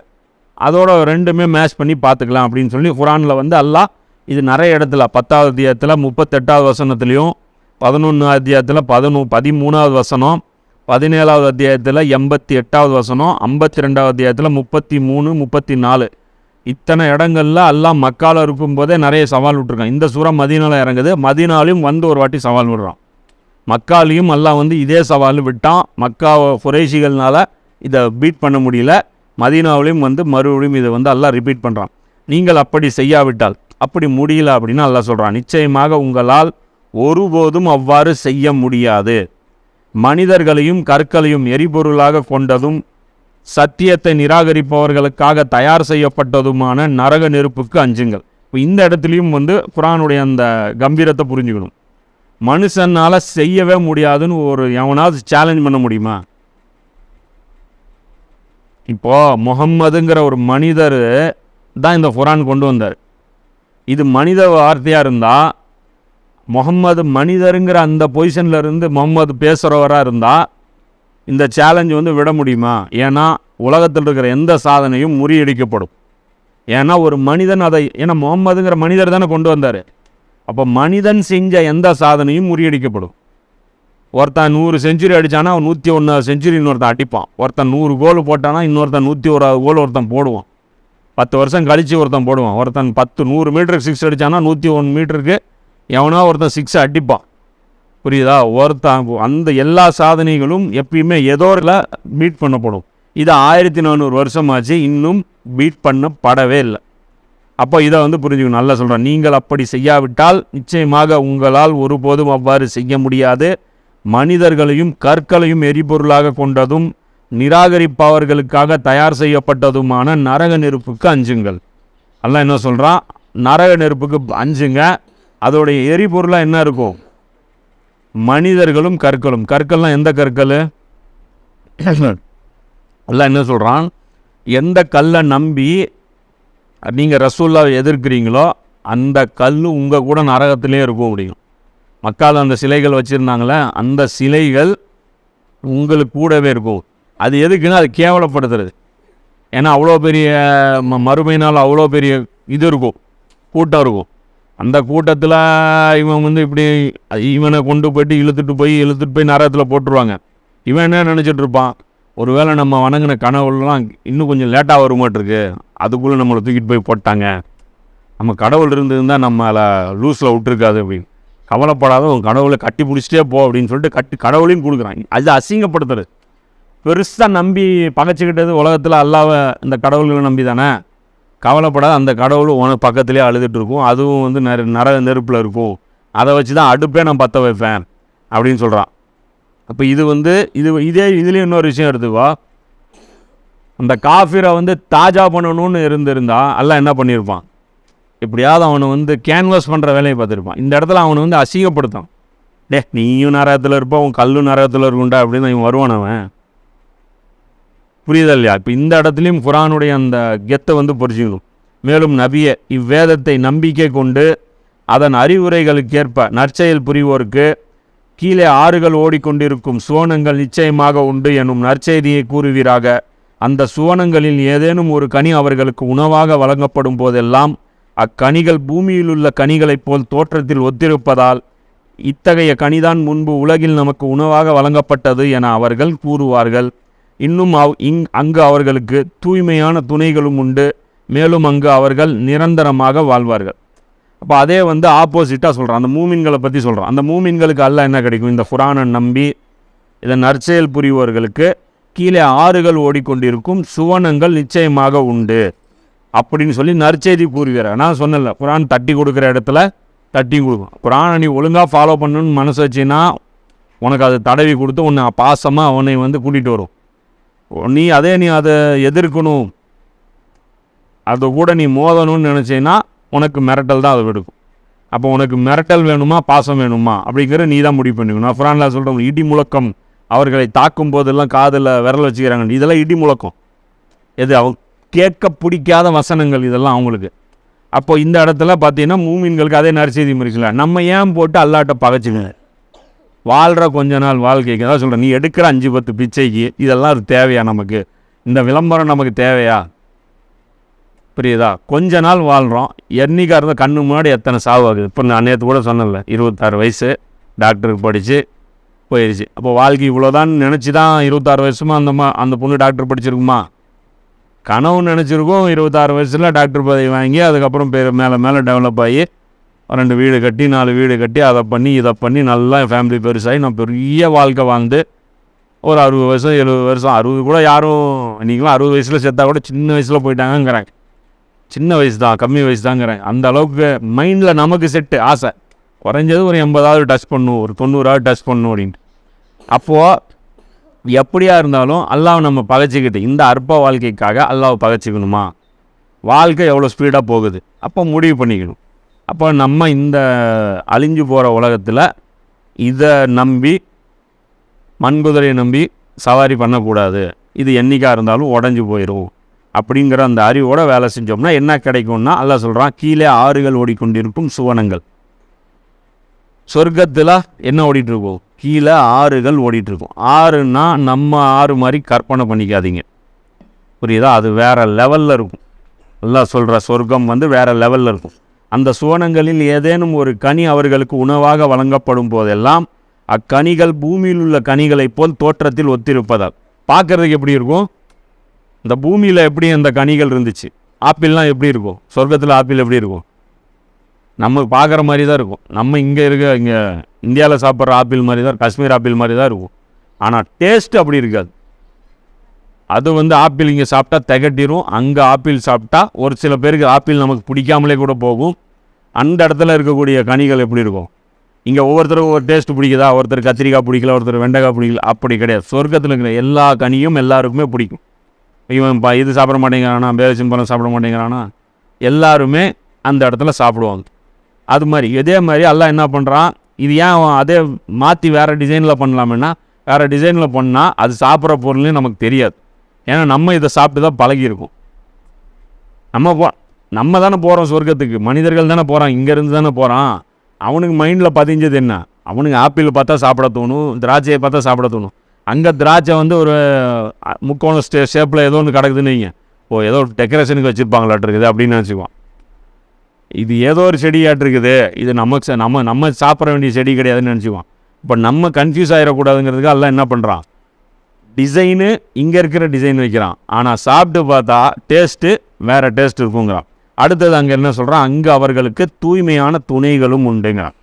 அதோட ரெண்டுமே மேட்ச் பண்ணி பார்த்துக்கலாம் அப்படின்னு சொல்லி குரானில் வந்து அல்லாஹ் இது நிறைய இடத்துல 10வது அத்தியாயத்தில் 38வது வசனத்துலேயும், 11வது அத்தியாயத்தில் 13வது வசனம், 17வது அத்தியாயத்தில் 88வது வசனம், 52வது அத்தியாயத்தில் 33, 34 இத்தனை இடங்களில் அல்லாஹ் மக்காவில் இருக்கும்போதே நிறைய சவால் விட்டுருக்கான். இந்த சூறா மதீனாவில் இறங்குது, மதீனாலையும் வந்து ஒரு வாட்டி சவால் விடுறான். மக்காலையும் அல்லாஹ் வந்து இதே சவால் விட்டான். மக்கா குறைஷிகள்னால இதை பீட் பண்ண முடியல. மதீனாவிலையும் வந்து மறுபடியும் இதை வந்து அல்லாஹ் ரிப்பீட் பண்ணுறான். நீங்கள் அப்படி செய்யாவிட்டால், அப்படி முடியல அப்படின்னு அல்லாஹ் சொல்கிறான், நிச்சயமாக உங்களால் ஒருபோதும் அவ்வாறு செய்ய முடியாது. மனிதர்களையும் கற்களையும் எரிபொருளாக கொண்டதும் சத்தியத்தை நிராகரிப்பவர்களுக்காக தயார் செய்யப்பட்டதுமான நரக நெருப்புக்கு அஞ்சுங்கள். இப்போ இந்த இடத்துலையும் வந்து குர்ஆனுடைய அந்த கம்பீரத்தை புரிஞ்சுக்கணும். மனுஷனால் செய்யவே முடியாதுன்னு ஒரு எவனாவது சேலஞ்ச் பண்ண முடியுமா? இப்போது முகம்மதுங்கிற ஒரு மனிதர் தான் இந்த குர்ஆன் கொண்டு வந்தார். இது மனித வார்த்தையாக இருந்தால், முகம்மது மனிதருங்கிற அந்த பொசிஷனில் இருந்து முகம்மது பேசுகிறவராக இருந்தால் இந்த சேலஞ்சு வந்து விட முடியுமா? ஏன்னா உலகத்தில் இருக்கிற எந்த சாதனையும் முறியடிக்கப்படும். ஏன்னா ஒரு மனிதன் அதை, ஏன்னா முகம்மதுங்கிற மனிதர் தானே கொண்டு வந்தார். அப்போ மனிதன் செஞ்ச எந்த சாதனையும் முறியடிக்கப்படும். ஒருத்தன் 100 செஞ்சுரி அடித்தானா அவன் 101 செஞ்சுரி இன்னொருத்தன் அடிப்பான். ஒருத்தன் 100 கோல் போட்டானா இன்னொருத்தன் 101 கோல் ஒருத்தன் போடுவான். 10 வருஷம் கழித்து ஒருத்தன் போடுவான். ஒருத்தன் 100 மீட்டருக்கு 6 அடித்தானா 101 மீட்டருக்கு எவனா ஒருத்தன் 6 அடிப்பான். புரியுதா? ஒருத்தன் அந்த எல்லா சாதனைகளும் எப்பயுமே ஏதோரில் பீட் பண்ணப்படும். இது 1400 வருஷமாச்சு, இன்னும் பீட் பண்ணப்படவே இல்லை. அப்போ இதை வந்து புரிஞ்சுக்கணும். நல்லா சொல்கிறேன், நீங்கள் அப்படி செய்யாவிட்டால் நிச்சயமாக உங்களால் ஒருபோதும் அவ்வாறு செய்ய முடியாது. மனிதர்களையும் கற்களையும் எரிபொருளாக கொண்டதும் நிராகரிப்பவர்களுக்காக தயார் செய்யப்பட்டதுமான நரக நெருப்புக்கு அஞ்சுங்கள். அல்லாஹ் என்ன சொல்கிறான், நரக நெருப்புக்கு அஞ்சுங்க. அதோடைய எரிபொருளாக என்ன இருக்கும்? மனிதர்களும் கற்களும். கற்கள்லாம் எந்த கற்கள்? அல்லாஹ் என்ன சொல்கிறான், எந்த கல்லை நம்பி நீங்கள் ரசூல்லாவை எதிர்க்கிறீங்களோ அந்த கல் உங்கள் கூட நரகத்திலே இருக்கும் அப்படிங்க. மக்கள் அந்த சிலைகள் வச்சுருந்தாங்களே, அந்த சிலைகள் உங்களுக்கு கூடவே இருக்கும். அது எதுக்குன்னா அது கேவலப்படுத்துறது. ஏன்னா அவ்வளோ பெரிய மறுமையினால் அவ்வளோ பெரிய இது இருக்கும், கூட்டம் இருக்கும். அந்த கூட்டத்தில் இவன் வந்து இப்படி இவனை கொண்டு போய்ட்டு இழுத்துட்டு போய் நரகத்தில் போட்டுருவாங்க. இவன் என்ன நினச்சிட்ருப்பான், ஒருவேளை நம்ம வணங்கின கனவுலாம் இன்னும் கொஞ்சம் லேட்டாக வருமாட்டிருக்கு, அதுக்குள்ளே நம்மளை தூக்கிட்டு போய் போட்டாங்க, நம்ம கடவுள் இருந்திருந்தால் நம்மளை லூஸில் விட்டுருக்காது அப்படின்னு. கவலைப்படாத, உன் கடவுளை கட்டி பிடிச்சிட்டே போ அப்படின்னு சொல்லிட்டு கடவுளையும் கொடுக்குறாங்க. அது அசிங்கப்படுத்துறது. பெருசாக நம்பி பகைச்சிக்கிட்டது உலகத்தில் அல்லாவை இந்த கடவுள்களை நம்பி தானே. கவலைப்படாத, அந்த கடவுள் உனக்கு பக்கத்துலேயே அழுதுட்டு இருக்கும், அதுவும் வந்து நரக நெருப்பில் இருக்கும், அதை வச்சு தான் அடுப்பே நான் பற்ற வைப்பேன் அப்படின்னு சொல்கிறான். அப்போ இது வந்து இதுலேயும் இன்னொரு விஷயம் எடுத்துக்கோ. அந்த காஃபிரை வந்து தாஜா பண்ணணும்னு இருந்திருந்தா அல்லாஹ் என்ன பண்ணியிருப்பான், எப்படியாவது அவனை வந்து கேன்வாஸ் பண்ணுற வேலையை பார்த்துருப்பான். இந்த இடத்துல அவனை வந்து அசிங்கப்படுத்தான். நீயும் நரகத்தில் இருப்பான், உன் கல்லும் நரகத்தில் இருக்குண்டா அப்படின்னு இவன் வருவான். அவன் புரியுதா இல்லையா? இப்போ இந்த இடத்துலையும் குர்ஆனுடைய அந்த கெத்தை வந்து புரிஞ்சுக்கணும். மேலும் நபியை இவ்வேதத்தை நம்பிக்கை கொண்டு அதன் அறிவுரைகளுக்கேற்ப நற்செயல் புரிவோருக்கு கீழே ஆறுகள் ஓடிக்கொண்டிருக்கும் சுவனங்கள் நிச்சயமாக உண்டு எனும் நற்செய்தியை கூறுவீராக. அந்த சுவனங்களில் ஏதேனும் ஒரு கனி அவர்களுக்கு உணவாக வழங்கப்படும் போதெல்லாம் அக்கனிகள் பூமியில் உள்ள கனிகளைப் போல் தோற்றத்தில் ஒத்திருப்பதால் இத்தகைய கனிதான் முன்பு உலகில் நமக்கு உணவாக வழங்கப்பட்டது என அவர்கள் கூறுவார்கள். இன்னும் அங்கு அவர்களுக்கு தூய்மையான துணைகளும் உண்டு, மேலும் அங்கு அவர்கள் நிரந்தரமாக வாழ்வார்கள். அப்போ அதே வந்து ஆப்போசிட்டாக சொல்கிறான், அந்த மூமின்களை பற்றி சொல்கிறான். அந்த மூமின்களுக்கு அல்லாஹ் என்ன கிடைக்கும், இந்த குர்ஆனை நம்பி இதை நற்செயல் புரிவோர்களுக்கு கீழே ஆறுகள் ஓடிக்கொண்டிருக்கும் சுவனங்கள் நிச்சயமாக உண்டு அப்படின்னு சொல்லி நற்செய்தி கூறுகிறார். நான் சொன்னல, குர்ஆன் தட்டி கொடுக்குற இடத்துல தட்டி கொடுக்கும். குர்ஆனை நீ ஒழுங்காக ஃபாலோ பண்ணணும்னு மனசு வச்சின்னா உனக்கு அது தடவி கொடுத்து உன்னை பாசமாக அவனை வந்து கூட்டிகிட்டு வரும். நீ அதை எதிர்க்கணும், அது கூட நீ மோதணும்னு நினச்சேன்னா உனக்கு மிரட்டல் தான் அது எடுக்கும். அப்போ உனக்கு மிரட்டல் வேணுமா பாசம் வேணுமா அப்படிங்கிற நீ தான் முடிவு பண்ணிக்கணும். நான் குர்ஆன்ல சொல்கிறேன், இடி முழக்கம் அவர்களை தாக்கும் போதெல்லாம் காதில் விரல் வச்சுக்கிறாங்க, இதெல்லாம் இடி முழக்கம். எது அவங்க கேட்க பிடிக்காத வசனங்கள் இதெல்லாம் அவங்களுக்கு. அப்போ இந்த இடத்துல பார்த்தீங்கன்னா மூமின்களுக்கு அதே நற்செய்தி இருக்குல்ல, நம்ம ஏன் போட்டு அல்லாட்ட பகைச்சுங்க வாழ்கிற கொஞ்ச நாள் வாழ்க்கைக்கு தான் சொல்கிறேன். நீ எடுக்கிற 5-10 பிச்சைக்கு இதெல்லாம் அது தேவையா? நமக்கு இந்த விளம்பரம் நமக்கு தேவையா? புரியுதா? கொஞ்ச நாள் வாழ்கிறோம், என்னைக்காக இருந்தால் கண்ணு முன்னாடி எத்தனை சாவு ஆகுது. இப்போ நான் நேற்று கூட சொன்னேன்ல, 26 வயசு டாக்டருக்கு படித்து போயிடுச்சு. அப்போ வாழ்க்கை இவ்வளோதான் நினச்சி தான் 26 வயசுமா அந்த பொண்ணு டாக்டர் படிச்சிருக்குமா? கனவு நினச்சிருக்கோம். 26 வயசில் டாக்டர் பதவி வாங்கி அதுக்கப்புறம் மேலே மேலே டெவலப் ஆகி 2 வீடு கட்டி 4 வீடு கட்டி அதை பண்ணி இதை பண்ணி நல்லா ஃபேமிலி பெருசாகி நான் பெரிய வாழ்க்கை வாழ்ந்து ஒரு 60 வருஷம் 70 வருஷம் 60 கூட யாரும் இன்றைக்கெலாம் 60 வயசில் செத்தா கூட சின்ன வயசில் போயிட்டாங்கங்கிறாங்க. சின்ன வயசு தான், கம்மி வயசு தாங்கிறாங்க. அந்த அளவுக்கு மைண்டில் நமக்கு செட்டு ஆசை, குறைஞ்சது ஒரு 80ஆவது டச் பண்ணணும், ஒரு 90ஆவது டச் பண்ணணும் அப்படின்ட்டு. அப்போது எப்படியா இருந்தாலும் அல்லாஹ் நம்ம பகைச்சிக்கிட்டு இந்த அற்ப வாழ்க்கைக்காக அல்லாஹ் பகைச்சிக்கணுமா? வாழ்க்கை எவ்வளோ ஸ்பீடாக போகுது, அப்போ முடிவு பண்ணிக்கணும். அப்போ நம்ம இந்த அழிஞ்சு போகிற உலகத்தில் இதை நம்பி மண்குதிரையை நம்பி சவாரி பண்ணக்கூடாது. இது என்றைக்காக இருந்தாலும் உடஞ்சி போயிடும் அப்படிங்கிற அந்த அறிவோடு வேலை செஞ்சோம்னா என்ன கிடைக்கும்னா, அல்லாஹ் சொல்கிறான், கீழே ஆறுகள் ஓடிக்கொண்டிருக்கும் சுவனங்கள். சொர்க்கத்தில் என்ன ஓடிட்டுருக்கோம்? கீழே ஆறுகள் ஓடிட்டுருக்கும். ஆறுன்னா நம்ம ஆறு மாதிரி கற்பனை பண்ணிக்காதீங்க, புரியுதா? அது வேறு லெவலில் இருக்கும். அல்லாஹ் சொல்கிற சொர்க்கம் வேறு லெவலில் இருக்கும். அந்த சுவனங்களில் ஏதேனும் ஒரு கனி அவர்களுக்கு உணவாக வழங்கப்படும் போதெல்லாம் அக்கனிகள் பூமியில் உள்ள கனிகளைப் போல் தோற்றத்தில் ஒத்திருப்பதால் பார்க்குறதுக்கு எப்படி இருக்கும்? இந்த பூமியில் எப்படி அந்த கனிகள் இருந்துச்சு, ஆப்பிள்லாம் எப்படி இருக்கும்? சொர்க்கத்தில் ஆப்பிள் எப்படி இருக்கும்? நம்ம பார்க்குற மாதிரி தான் இருக்கும். நம்ம இங்கே இந்தியாவில் சாப்பிட்ற ஆப்பிள் மாதிரி தான், காஷ்மீர் ஆப்பிள் மாதிரி தான் இருக்கும். ஆனால் டேஸ்ட்டு அப்படி இருக்காது. அது ஆப்பிள் இங்கே சாப்பிட்டா திகட்டிடும், அங்கே ஆப்பிள் சாப்பிட்டா ஒரு சில பேருக்கு ஆப்பிள் நமக்கு பிடிக்காமலே கூட போகும். அந்த இடத்துல இருக்கக்கூடிய கனிகள் எப்படி இருக்கும்? இங்கே ஒவ்வொருத்தருக்கும் ஒரு டேஸ்ட் பிடிக்குதா? ஒருத்தர் கத்திரிக்காய் பிடிக்கல, ஒருத்தர் வெண்டைக்காய் பிடிக்கல, அப்படி கிடையாது. சொர்க்கத்தில் இருக்கிற எல்லா கனியும் எல்லாருக்குமே பிடிக்கும். இவன் இது சாப்பிட மாட்டேங்கிறானா, பேரிச்சம்பழம் சாப்பிட மாட்டேங்கிறானா, எல்லாருமே அந்த இடத்துல சாப்பிடுவாங்க. அது மாதிரி இதே மாதிரி அல்லாஹ் என்ன பண்ணுறான், இது ஏன் அதே மாற்றி வேறு டிசைனில் பண்ணலாமேன்னா, வேறு டிசைனில் பண்ணால் அது சாப்பிட்ற பொருள்னு நமக்கு தெரியாது. ஏன்னா நம்ம இதை சாப்பிட்டு தான் பழகியிருக்கோம். நம்ம தானே போகிறோம் சொர்க்கத்துக்கு, மனிதர்கள் தானே போகிறான், இங்கேருந்து தானே போகிறான். அவனுக்கு மைண்டில் பதிஞ்சது என்ன? அவனுக்கு ஆப்பிள் பார்த்தா சாப்பிட தோணும், திராட்சையை பார்த்தா சாப்பிட தோணும். அங்கே திராட்சை ஒரு முக்கோண ஷேப்பில் ஏதோ ஒன்று கிடக்குதுன்னு வைங்க, ஏதோ டெக்கரேஷனுக்கு வச்சுருப்பாங்களாட்டிருக்குது அப்படின்னு நினச்சிக்குவான். இது ஏதோ ஒரு செடியாட்டிருக்குது, இது நம்ம சாப்பிட வேண்டிய செடி கிடையாதுன்னு நினச்சிக்குவான். இப்போ நம்ம கன்ஃபியூஸ் ஆகிடக்கூடாதுங்கிறதுக்கு எல்லாம் என்ன பண்ணுறான், டிசைனு இங்கே இருக்கிற டிசைன் வைக்கிறான். ஆனால் சாப்பிட்டு பார்த்தா டேஸ்ட்டு வேறு டேஸ்ட் இருக்குங்கிறான். அடுத்தது அங்கே என்ன சொல்கிறான், அங்கே அவர்களுக்கு தூய்மையான துணைகளும் உண்டுங்கிறான்.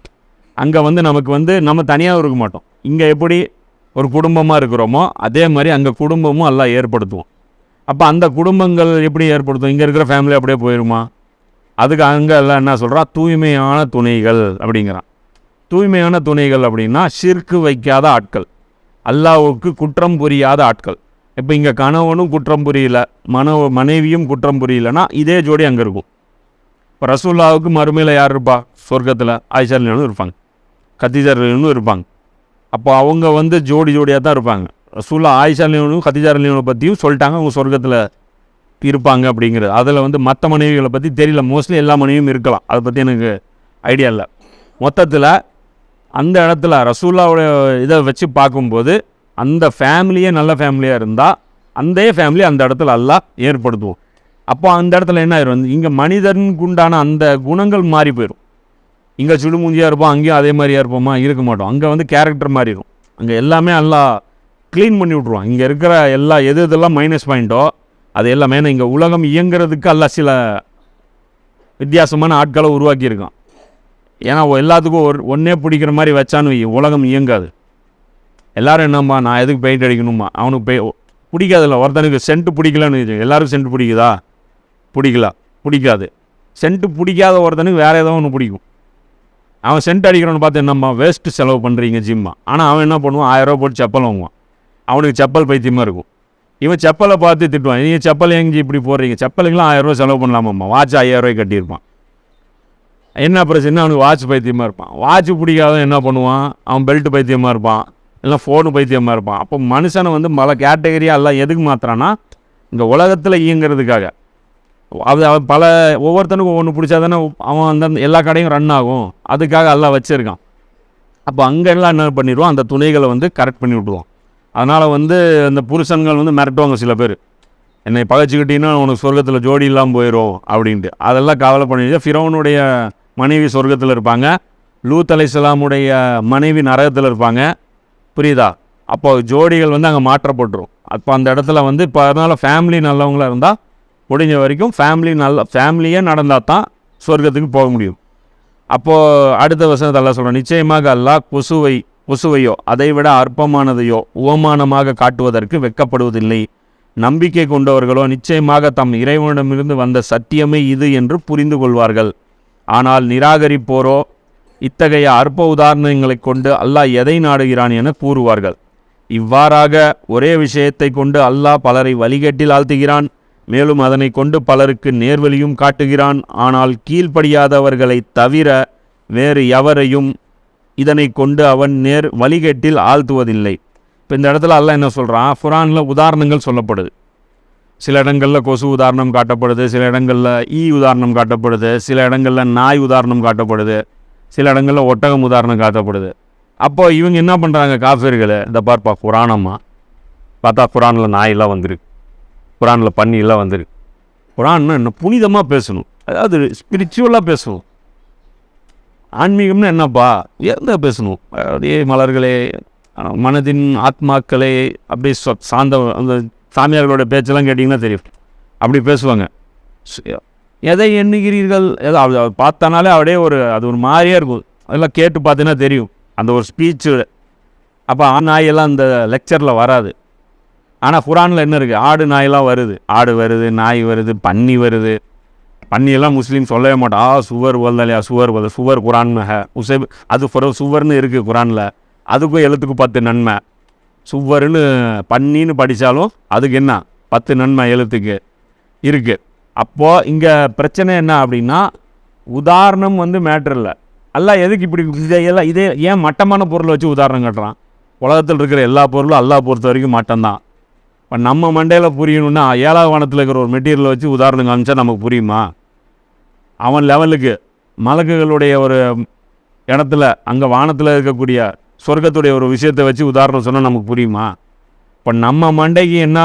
அங்கே நமக்கு நம்ம தனியாக இருக்க மாட்டோம். இங்கே எப்படி ஒரு குடும்பமாக இருக்கிறோமோ அதே மாதிரி அங்கே குடும்பமும் எல்லாம் ஏற்படுத்துவோம். அப்போ அந்த குடும்பங்கள் எப்படி ஏற்படுத்தும்? இங்கே இருக்கிற ஃபேமிலி அப்படியே போயிடுமா? அதுக்கு அங்கே எல்லாம் என்ன சொல்கிறான், தூய்மையான துணைகள் அப்படிங்கிறான். தூய்மையான துணைகள் அப்படின்னா ஷிர்க்கு வைக்காத ஆட்கள், அல்லாஹ்வுக்கு குற்றம் புரியாத ஆட்கள். இப்போ இங்கே கணவனும் குற்றம் புரியல, மனைவியும் குற்றம் புரியலைன்னா இதே ஜோடி அங்கே இருக்கும். இப்போ ரசூலுல்லாஹ்வுக்கு மறுமையில் யார் இருப்பா? சொர்க்கத்தில் ஆயிஷா ரலியல்லாஹு இருப்பாங்க, கதீஜா ரலியல்லாஹு இருப்பாங்க. அப்போ அவங்க ஜோடி ஜோடியாக தான் இருப்பாங்க. ரசூலுல்லாஹ் ஆயிஷா ரலியல்லாஹு கதீஜா ரலியல்லாஹு பற்றியும் சொல்லிட்டாங்க, அவங்க சொர்க்கத்தில் இருப்பாங்க அப்படிங்கிறது. அதில் மற்ற மனைவிகளை பற்றி தெரியல, மோஸ்ட்லி எல்லா மனைவியும் இருக்கலாம், அதை பற்றி எனக்கு ஐடியா இல்லை. மொத்தத்தில் அந்த இடத்துல ரசூலுல்லாஹ்வுடைய இதை வச்சு பார்க்கும்போது அந்த ஃபேமிலியே நல்ல ஃபேமிலியாக இருந்தால் அந்த ஃபேமிலி அந்த இடத்துல அல்லாஹ் ஏற்படுத்துவோம். அப்போ அந்த இடத்துல என்ன ஆயிரும், இங்கே மனிதனுக்கு உண்டான அந்த குணங்கள் மாறி போயிடும். இங்கே சுடுமூஞ்சியாக இருப்போம், அங்கேயும் அதே மாதிரியாக இருப்போமா? இருக்க மாட்டோம். அங்கே கேரக்டர் மாறிடும். அங்கே எல்லாமே அல்லாஹ் க்ளீன் பண்ணி விட்ருவான். இங்கே இருக்கிற எதெல்லாம் மைனஸ் பாயிண்ட்டோ அது எல்லாமே. இங்கே உலகம் இயங்கிறதுக்கு அல்லாஹ் சில வித்தியாசமான ஆட்களை உருவாக்கியிருக்கான். ஏன்னா எல்லாத்துக்கும் ஒன்றே பிடிக்கிற மாதிரி வச்சான்னு உலகம் இயங்காது. எல்லோரும் என்னம்மா, நான் எதுக்கு பெயிண்ட் அடிக்கணுமா? அவனுக்கு பிடிக்காதுல்ல. ஒருத்தனுக்கு சென்ட்டு பிடிக்கலன்னு எல்லாருக்கும் சென்ட்டு பிடிக்குதா? பிடிக்காது. சென்ட்டு பிடிக்காத ஒருத்தனுக்கு வேறு ஏதோ ஒன்று பிடிக்கும். அவன் சென்ட் அடிக்கிறவனு பார்த்து என்னம்மா வேஸ்ட்டு செலவு பண்ணுறீங்க ஜிம்மா. ஆனால் அவன் என்ன பண்ணுவான், 1000 ரூபா போட்டு செப்பல் வாங்குவான். அவனுக்கு செப்பல் பைத்தியமாக இருக்கும். இவன் செப்பலை பார்த்து திட்டுவான், நீங்கள் செப்பல் எங்கே இப்படி போடுறீங்க? செப்பலுக்கெல்லாம் 1000 ரூபா செலவு பண்ணலாமாம்மா. வாட்ச் 5000 ரூபாய்க்கு கட்டியிருப்பான். என்ன பிரச்சனை, அவனுக்கு வாட்ச் பைத்தியமாக இருப்பான். வாட்ச் பிடிக்காதவன் என்ன பண்ணுவான், அவன் பெல்ட் பைத்தியமாக இருப்பான், இல்லை ஃபோனு பைத்தியமாக இருப்பான். அப்போ மனுஷனை வந்து பல கேட்டகரியாக எல்லாம் எதுக்கு மாற்றுறான்னா, இந்த உலகத்தில் இயங்கிறதுக்காக. அது அவன் ஒவ்வொருத்தனுக்கும் ஒவ்வொன்று பிடிச்சா தானே அவன் அந்த எல்லா கடையும் ரன் ஆகும். அதுக்காக எல்லாம் வச்சுருக்கான். அப்போ அங்கெல்லாம் என்ன பண்ணிடுவான், அந்த துணைகளை வந்து கரெக்ட் பண்ணி விட்டுருவான். அதனால் வந்து அந்த புருஷன்கள் வந்து மிரட்டுவாங்க சில பேர், என்னை பகைச்சிக்கிட்டீங்கன்னா உனக்கு சொர்க்கத்தில் ஜோடி இல்லாமல் போயிடும் அப்படின்ட்டு. அதெல்லாம் கவலை பண்ணிட்டு ஃபிரௌனுடைய மனைவி சொர்க்கத்தில் இருப்பாங்க, லூத் அலைஹிஸ்ஸலாமுடைய மனைவி நரகத்தில் இருப்பாங்க. புரியுதா? அப்போ ஜோடிகள் வந்து அங்கே மாற்றப்பட்டுரும். அப்போ அந்த இடத்துல வந்து இப்போ அதனால் ஃபேமிலி நல்லவங்களாக இருந்தால் முடிஞ்ச வரைக்கும் ஃபேமிலியே நடந்தால் தான் சொர்க்கத்துக்கு போக முடியும். அப்போது அடுத்த வசனத்தை அல்லாஹ் சொல்கிறேன், நிச்சயமாக அல்லாஹ் கொசுவையோ அதைவிட அற்பமானதையோ உவமானமாக காட்டுவதற்கு வெட்கப்படுவதில்லை. நம்பிக்கை கொண்டவர்களோ நிச்சயமாக தம் இறைவனிடமிருந்து வந்த சத்தியமே இது என்று புரிந்து கொள்வார்கள். ஆனால் நிராகரிப்போரோ இத்தகைய அற்ப உதாரணங்களை கொண்டு அல்லாஹ் எதை நாடுகிறான் என கூறுவார்கள். இவ்வாறாக ஒரே விஷயத்தை கொண்டு அல்லாஹ் பலரை வழிகேட்டில் ஆழ்த்துகிறான், மேலும் அதனை கொண்டு பலருக்கு நேர்வழியும் காட்டுகிறான். ஆனால் கீழ்ப்படியாதவர்களை தவிர வேறு எவரையும் இதனை கொண்டு அவன் வழிகேட்டில் ஆழ்த்துவதில்லை. இப்போ இந்த இடத்துல அல்லாஹ் என்ன சொல்கிறான், குர்ஆனில் உதாரணங்கள் சொல்லப்படுது. சில இடங்களில் கொசு உதாரணம் காட்டப்படுது, சில இடங்களில் உதாரணம் காட்டப்படுது, சில இடங்களில் நாய் உதாரணம் காட்டப்படுது, சில இடங்களில் ஒட்டகம் உதாரணம் காட்டப்படுது. அப்போ இவங்க என்ன பண்ணுறாங்க, காஃபிர்கள், இந்த பார்ப்பா குர்ஆனம்மா பார்த்தா குர்ஆனில் நாயெல்லாம் வந்துருக்கு, குர்ஆனில் பன்னியெல்லாம் வந்துருக்கு. குர்ஆன்னா என்ன, புனிதமாக பேசணும், அதாவது ஸ்பிரிச்சுவலாக பேசணும். ஆன்மீகம்னு என்னப்பா, எந்த பேசணும், அப்படியே மலர்களே, மனதின் ஆத்மாக்களே, அப்படியே சார்ந்த அந்த சாமியார்களோட பேச்செல்லாம் கேட்டிங்கன்னா தெரியும், அப்படி பேசுவாங்க. எதை எண்ணுகிறீர்கள், ஏதோ பார்த்தானாலே அப்படியே அது ஒரு மாதிரியாக இருக்கும். அதெல்லாம் கேட்டு பார்த்தீங்கன்னா தெரியும் அந்த ஒரு ஸ்பீச்சு. அப்போ நாயெல்லாம் அந்த லெக்சரில் வராது. ஆனால் குர்ஆனில் என்ன இருக்குது, ஆடு நாயெல்லாம் வருது, ஆடு வருது, நாய் வருது, பன்னி வருது. பன்னியெல்லாம் முஸ்லீம் சொல்லவே மாட்டான். சுவர் வல்லையா, சுவர் குர்ஆன் உசைப் அது சுவர்னு இருக்குது குர்ஆனில், அதுக்கும் எழுத்துக்கு 10 நன்மை. சுவர்னு பன்னின்னு படித்தாலும் அதுக்கு என்ன 10 நன்மை எழுத்துக்கு இருக்குது. அப்போது இங்கே பிரச்சனை என்ன அப்படின்னா, உதாரணம் வந்து மேட்ரு இல்லை. அல்லாஹ் எதுக்கு இப்படி இதே ஏன் மட்டமான பொருளை வச்சு உதாரணம் காட்டுறான்? உலகத்தில் இருக்கிற எல்லா பொருளும் அல்லாஹ் பொறுத்த வரைக்கும் மட்டம்தான். இப்போ நம்ம மண்டையில் புரியணுன்னா 7ஆவது வானத்தில் இருக்கிற ஒரு மெட்டீரியலை வச்சு உதாரணம் காமிச்சா நமக்கு புரியுமா? அவன் லெவலுக்கு மலக்குகளுடைய ஒரு இடத்துல அங்கே வானத்தில் இருக்கக்கூடிய சொர்க்கத்துடைய ஒரு விஷயத்தை வச்சு உதாரணம் சொன்னால் நமக்கு புரியுமா? இப்போ நம்ம மண்டைக்கு என்ன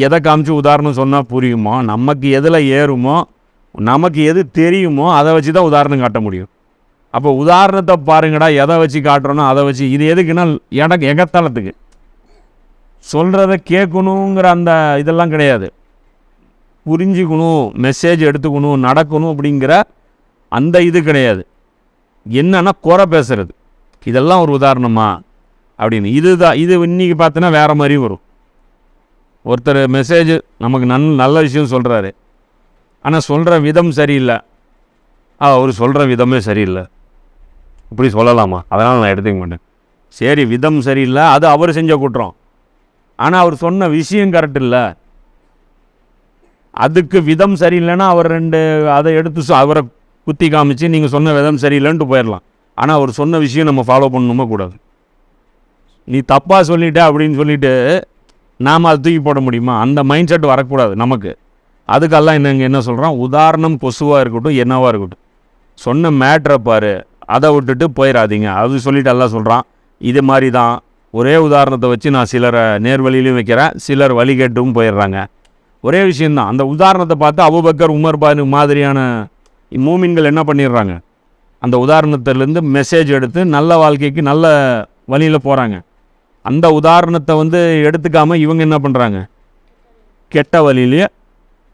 எதை காமிச்சு உதாரணம் சொன்னால் புரியுமோ, நமக்கு எதில் ஏறுமோ, நமக்கு எது தெரியுமோ அதை வச்சு தான் உதாரணம் காட்ட முடியும். அப்போ உதாரணத்தை பாருங்கடா, எதை வச்சு காட்டுறோன்னா அதை வச்சு. இது எதுக்குன்னா எகத்தளத்துக்கு சொல்கிறத கேட்கணுங்கிற அந்த இதெல்லாம் கிடையாது. புரிஞ்சுக்கணும், மெசேஜ் எடுத்துக்கணும், நடக்கணும் அப்படிங்கிற அந்த இது கிடையாது. என்னன்னா குறை பேசுறது, இதெல்லாம் ஒரு உதாரணமா அப்படின்னு. இது இன்றைக்கி பார்த்தோன்னா வேறு மாதிரி வரும். ஒருத்தர் மெசேஜ் நமக்கு நல்ல விஷயம் சொல்கிறாரு, ஆனால் சொல்கிற விதம் சரியில்லை. அவர் சொல்கிற விதமே சரியில்லை, இப்படி சொல்லலாமா? அதனால் நான் எடுத்துக்க மாட்டேன். சரி, விதம் சரியில்லை, அது அவர் செஞ்ச குற்றம். ஆனால் அவர் சொன்ன விஷயம் கரெக்ட் இல்லை. அதுக்கு விதம் சரியில்லைன்னா அவர் அதை எடுத்து அவரை குத்தி காமிச்சு நீங்கள் சொன்ன விதம் சரியில்லைன்ட்டு போயிடலாம். ஆனால் அவர் சொன்ன விஷயம் நம்ம ஃபாலோ பண்ணணுமா கூடாது. நீ தப்பாக சொல்லிட்ட அப்படின்னு சொல்லிட்டு நாம் அதை தூக்கி போட முடியுமா? அந்த மைண்ட் செட் வரக்கூடாது நமக்கு. அதுக்கெல்லாம் என்ன சொல்கிறான், உதாரணம் கொசுவாக இருக்கட்டும், என்னவாக இருக்கட்டும், சொன்ன மேட்ரை பாரு, அதை விட்டுட்டு போயிடாதீங்க. அது சொல்லிட்டு எல்லாம் சொல்கிறான். இது மாதிரி தான் ஒரே உதாரணத்தை வச்சு நான் சிலரை நேர்வழியிலையும் வைக்கிறேன், சிலர் வழிகேட்டும் போயிடுறாங்க. ஒரே விஷயந்தான். அந்த உதாரணத்தை பார்த்து அபூபக்கர், உமர் மாதிரியான மூமின்கள் என்ன பண்ணிடுறாங்க, அந்த உதாரணத்திலேருந்து மெசேஜ் எடுத்து நல்ல வாழ்க்கைக்கு நல்ல வழியில் போகிறாங்க. அந்த உதாரணத்தை எடுத்துக்காமல் இவங்க என்ன பண்ணுறாங்க, கெட்ட வழியிலேயே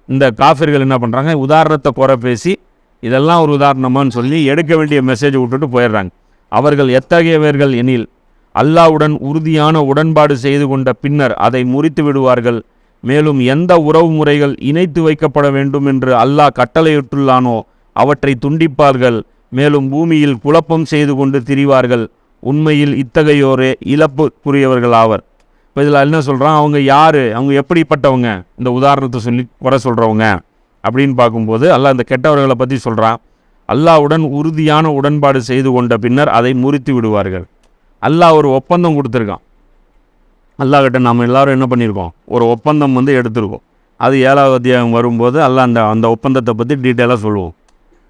இந்த காஃபிர்கள் என்ன பண்ணுறாங்க, உதாரணத்தை குறை பேசி இதெல்லாம் ஒரு உதாரணமானு சொல்லி எடுக்க வேண்டிய மெசேஜை விட்டுட்டு போயிடுறாங்க. அவர்கள் எத்தகையவர்கள் எனில், அல்லாஹ்வுடன் உறுதியான உடன்பாடு செய்து கொண்ட பின்னர் அதை முறித்து விடுவார்கள். மேலும் எந்த உறவு முறைகள் இணைத்து வைக்கப்பட வேண்டும் என்று அல்லாஹ் கட்டளையிட்டுள்ளானோ அவற்றை துண்டிப்பார்கள். மேலும் பூமியில் குழப்பம் செய்து கொண்டு திரிவார்கள். உண்மையில் இத்தகையோரே இழப்புக்குரியவர்கள் ஆவர். இப்போ இதில் என்ன சொல்கிறான், அவங்க யார், அவங்க எப்படிப்பட்டவங்க, இந்த உதாரணத்தை சொல்லி குறை சொல்கிறவங்க அப்படின்னு பார்க்கும்போது அல்லாஹ் இந்த கெட்டவர்களை பற்றி சொல்கிறான். அல்லாஹ்வுடன் உறுதியான உடன்பாடு செய்து கொண்ட பின்னர் அதை முறித்து விடுவார்கள். அல்லாஹ் ஒரு ஒப்பந்தம் கொடுத்துருக்கான். அல்லாஹ்கிட்ட நம்ம எல்லாரும் என்ன பண்ணியிருக்கோம், ஒரு ஒப்பந்தம் வந்து எடுத்திருக்கோம். அது 7வது அத்தியாயம் வரும்போது அல்லாஹ் அந்த ஒப்பந்தத்தை பற்றி டீட்டெயிலாக சொல்லுவோம்.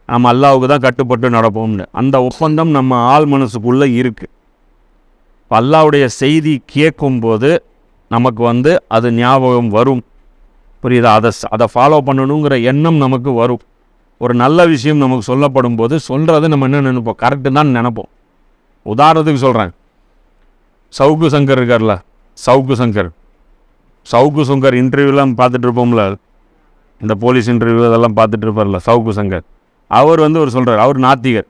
நம்ம அல்லாஹ்வுக்கு தான் கட்டுப்பட்டு நடப்போம்னு. அந்த ஒப்பந்தம் நம்ம ஆள் மனசுக்குள்ளே இருக்குது. இப்போ அல்லாஹ்வுடைய செய்தி கேட்கும்போது நமக்கு வந்து அது ஞாபகம் வரும். புரியுதா? அதை ஃபாலோ பண்ணணுங்கிற எண்ணம் நமக்கு வரும். ஒரு நல்ல விஷயம் நமக்கு சொல்லப்படும் போது சொல்கிறது நம்ம என்ன நினைப்போம், கரெக்டு தான் நினைப்போம். உதாரணத்துக்கு சொல்கிறேன், சவுக்கு சங்கர் இருக்கார்ல, சவுக்கு சங்கர் இன்டர்வியூலாம் பார்த்துட்டு இருப்போம்ல, இந்த போலீஸ் இன்டர்வியூ அதெல்லாம் பார்த்துட்டு இருப்பார்ல சவுக்கு சங்கர். அவர் வந்து ஒரு சொல்கிறார், அவர் நாத்திகர்.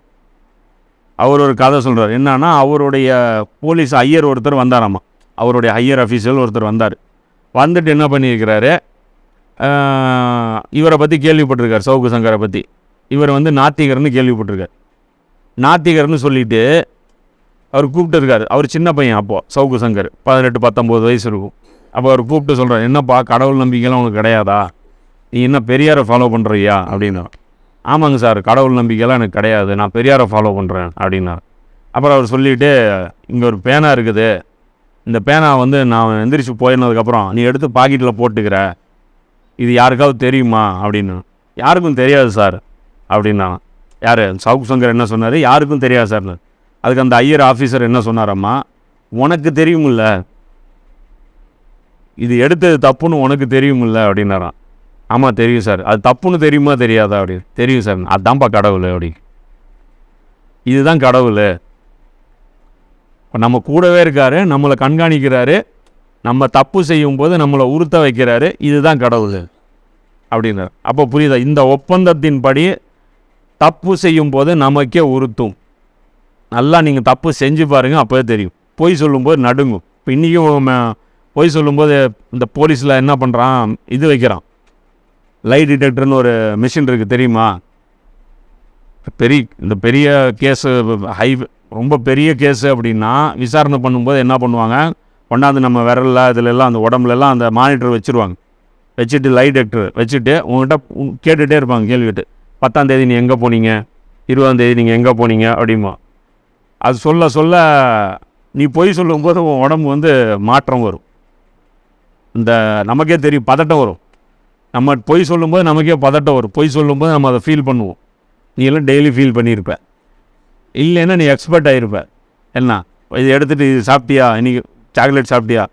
அவர் ஒரு கதை சொல்கிறார். என்னன்னா, அவருடைய போலீஸ் ஐயர் ஒருத்தர் வந்தாராமா, அவருடைய ஹையர் அஃபீஷியல் ஒருத்தர் வந்தார். வந்துட்டு என்ன பண்ணியிருக்கிறாரு, இவரை பற்றி கேள்விப்பட்டிருக்கார், சவுக்கு சங்கரை பற்றி. இவர் வந்து நாத்திகர்னு கேள்விப்பட்டிருக்கார். நாத்திகர்னு சொல்லிவிட்டு அவர் கூப்பிட்டுருக்காரு. அவர் சின்ன பையன் அப்போது, சவுக்கு சங்கர் 18-19 வயசு இருக்கும். அப்போ அவர் கூப்பிட்டு சொல்கிறார், என்னப்பா கடவுள் நம்பிக்கைலாம் உனக்கு கிடையாதா, நீ என்ன பெரியாரை ஃபாலோ பண்ணுறியா அப்படின்னா. ஆமாங்க சார், கடவுள் நம்பிக்கைலாம் எனக்கு கிடையாது, நான் பெரியாரை ஃபாலோ பண்ணுறேன் அப்படின்னார். அப்புறம் அவர் சொல்லிவிட்டு, இங்கே ஒரு பேனா இருக்குது, இந்த பேனா வந்து நான் எந்திரிச்சு போயினதுக்கப்புறம் நீ எடுத்து பாக்கெட்டில் போட்டுக்கிற, இது யாருக்காவது தெரியுமா அப்படின்னு. யாருக்கும் தெரியாது சார் அப்படின்னா. யார்? சவுக்கு சங்கர் என்ன சொன்னார், யாருக்கும் தெரியாது சார். அதுக்கு அந்த ஐயர் ஆஃபீஸர் என்ன சொன்னாரம்மா, உனக்கு தெரியுமில்ல, இது எடுத்தது தப்புன்னு உனக்கு தெரியுமில்ல அப்படின்னாராம். ஆமாம் தெரியும் சார். அது தப்புன்னு தெரியுமா தெரியாதா அப்படின்னு. தெரியும் சார். அதுதான்ப்பா கடவுள் அப்படி. இதுதான் கடவுள். இப்போ நம்ம கூடவே இருக்காரு, நம்மளை கண்காணிக்கிறாரு, நம்ம தப்பு செய்யும்போது நம்மளை உறுத்த வைக்கிறாரு, இதுதான் கடவுள் அப்படின்னார். அப்போ புரியுதா? இந்த ஒப்பந்தத்தின்படி தப்பு செய்யும்போது நமக்கே உறுத்தும். நல்லா நீங்கள் தப்பு செஞ்சு பாருங்கள், அப்போவே தெரியும். பொய் சொல்லும்போது நடுங்கும். இப்போ இன்றைக்கும் பொய் சொல்லும்போது இந்த போலீஸில் என்ன பண்ணுறான், இது வைக்கிறான், லை டிடெக்டர்னு ஒரு மிஷின் இருக்குது தெரியுமா? இந்த பெரிய கேஸு, ரொம்ப பெரிய கேஸு அப்படின்னா விசாரணை பண்ணும்போது என்ன பண்ணுவாங்க, கொண்டாந்து நம்ம விரலில் இதிலெல்லாம் அந்த உடம்புலலாம் அந்த மானிட்டர் வச்சுருவாங்க. வச்சுட்டு லை டிடெக்டர் வச்சுட்டு உங்கள்கிட்ட கேட்டுகிட்டே இருப்பாங்க கேள்வி கேட்டு, 10ஆம் தேதி நீ எங்கே போனீங்க, 20ஆம் தேதி நீங்கள் எங்கே போனீங்க அப்படிமா. அது சொல்ல சொல்ல நீ பொய் சொல்லும்போது உன் உடம்பு வந்து மாற்றம் வரும். இந்த நமக்கே தெரியும், பதட்டம் வரும். நம்ம பொய் சொல்லும்போது நமக்கே பதட்டம் வரும். பொய் சொல்லும்போது நம்ம அதை ஃபீல் பண்ணுவோம். நீ எல்லாம் டெய்லி ஃபீல் பண்ணியிருப்ப, இல்லைன்னா நீ எக்ஸ்பர்ட் ஆகிருப்ப. என்ன இது எடுத்துகிட்டு இது சாப்பிட்டியா, இன்றைக்கி சாக்லேட் சாப்பிட்டியா,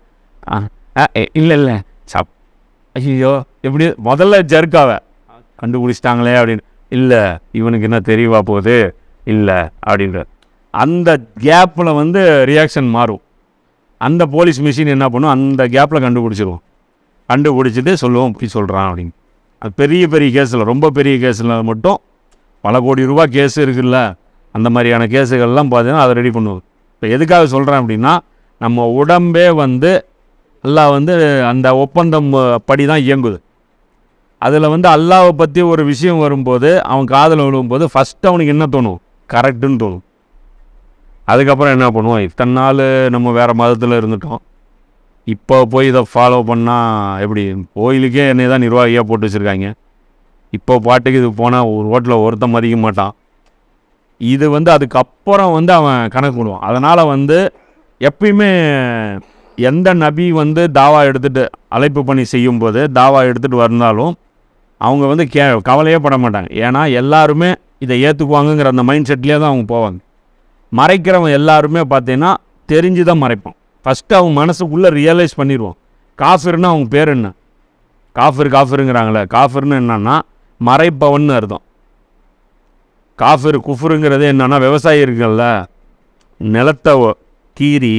இல்லை ஐயோ எப்படி முதல்ல ஜர்க்காவ கண்டுபிடிச்சிட்டாங்களே அப்படின்னு. இல்லை இவனுக்கு என்ன தெரியவா போகுது, இல்லை அப்படின்ற அந்த கேப்பில் வந்து ரியாக்ஷன் மாறும். அந்த போலீஸ் மிஷின் என்ன பண்ணும், அந்த கேப்பில் கண்டுபிடிச்சிருவோம். கண்டுபிடிச்சிட்டு சொல்லுவோம் இப்படி சொல்கிறான் அப்படின்னு. அது பெரிய பெரிய கேஸில், ரொம்ப பெரிய கேஸில் மட்டும் பல கோடி ரூபா கேஸு இருக்குல்ல, அந்த மாதிரியான கேஸுகள்லாம் பார்த்தீங்கன்னா அதை ரெடி பண்ணுவோம். இப்போ எதுக்காக சொல்கிறேன் அப்படின்னா, நம்ம உடம்பே வந்து அல்லாஹ் வந்து அந்த ஒப்பந்தம் படி தான் இயங்குது. அதில் வந்து அல்லாஹ்வை பற்றி ஒரு விஷயம் வரும்போது, அவன் காதில் விழும்போது ஃபஸ்ட்டு அவனுக்கு என்ன தோணும், கரெக்டுன்னு தோணும். அதுக்கப்புறம் என்ன பண்ணுவோம், இத்தனை நாள் நம்ம வேறு மதத்தில் இருந்துட்டோம், இப்போ போய் இதை ஃபாலோ பண்ணால் எப்படி, கோயிலுக்கே என்னை தான் நிர்வாகியாக போட்டு வச்சுருக்காங்க, இப்போ பாட்டுக்கு இது போனால் ஒரு ரோட்டில் ஒருத்தன் மதிக்க மாட்டான். இது வந்து அதுக்கப்புறம் வந்து அவன் கணக்கு பண்ணுவான். அதனால் வந்து எப்பயுமே எந்த நபி வந்து தாவா எடுத்துகிட்டு அழைப்பு பண்ணி செய்யும்போது தாவா எடுத்துகிட்டு வந்தாலும் அவங்க வந்து கவலையே பட மாட்டாங்க. ஏன்னா எல்லாருமே இதை ஏற்றுக்குவாங்கங்கிற அந்த மைண்ட் செட்லேயே தான் அவங்க போவாங்க. மறைக்கிறவன் எல்லாருமே பார்த்தீங்கன்னா தெரிஞ்சு தான் மறைப்பான். ஃபஸ்ட்டு அவங்க மனசுக்குள்ளே ரியலைஸ் பண்ணிடுவோம். காஃபிர்னு அவங்க பேர் என்ன, காஃபிருங்கிறாங்களே, காஃபிர்னு என்னன்னா மறைப்பவன்னு அர்த்தம். காஃபிர் குஃபுருங்கிறது என்னன்னா, விவசாயி இருக்குல்ல, நிலத்தை கீறி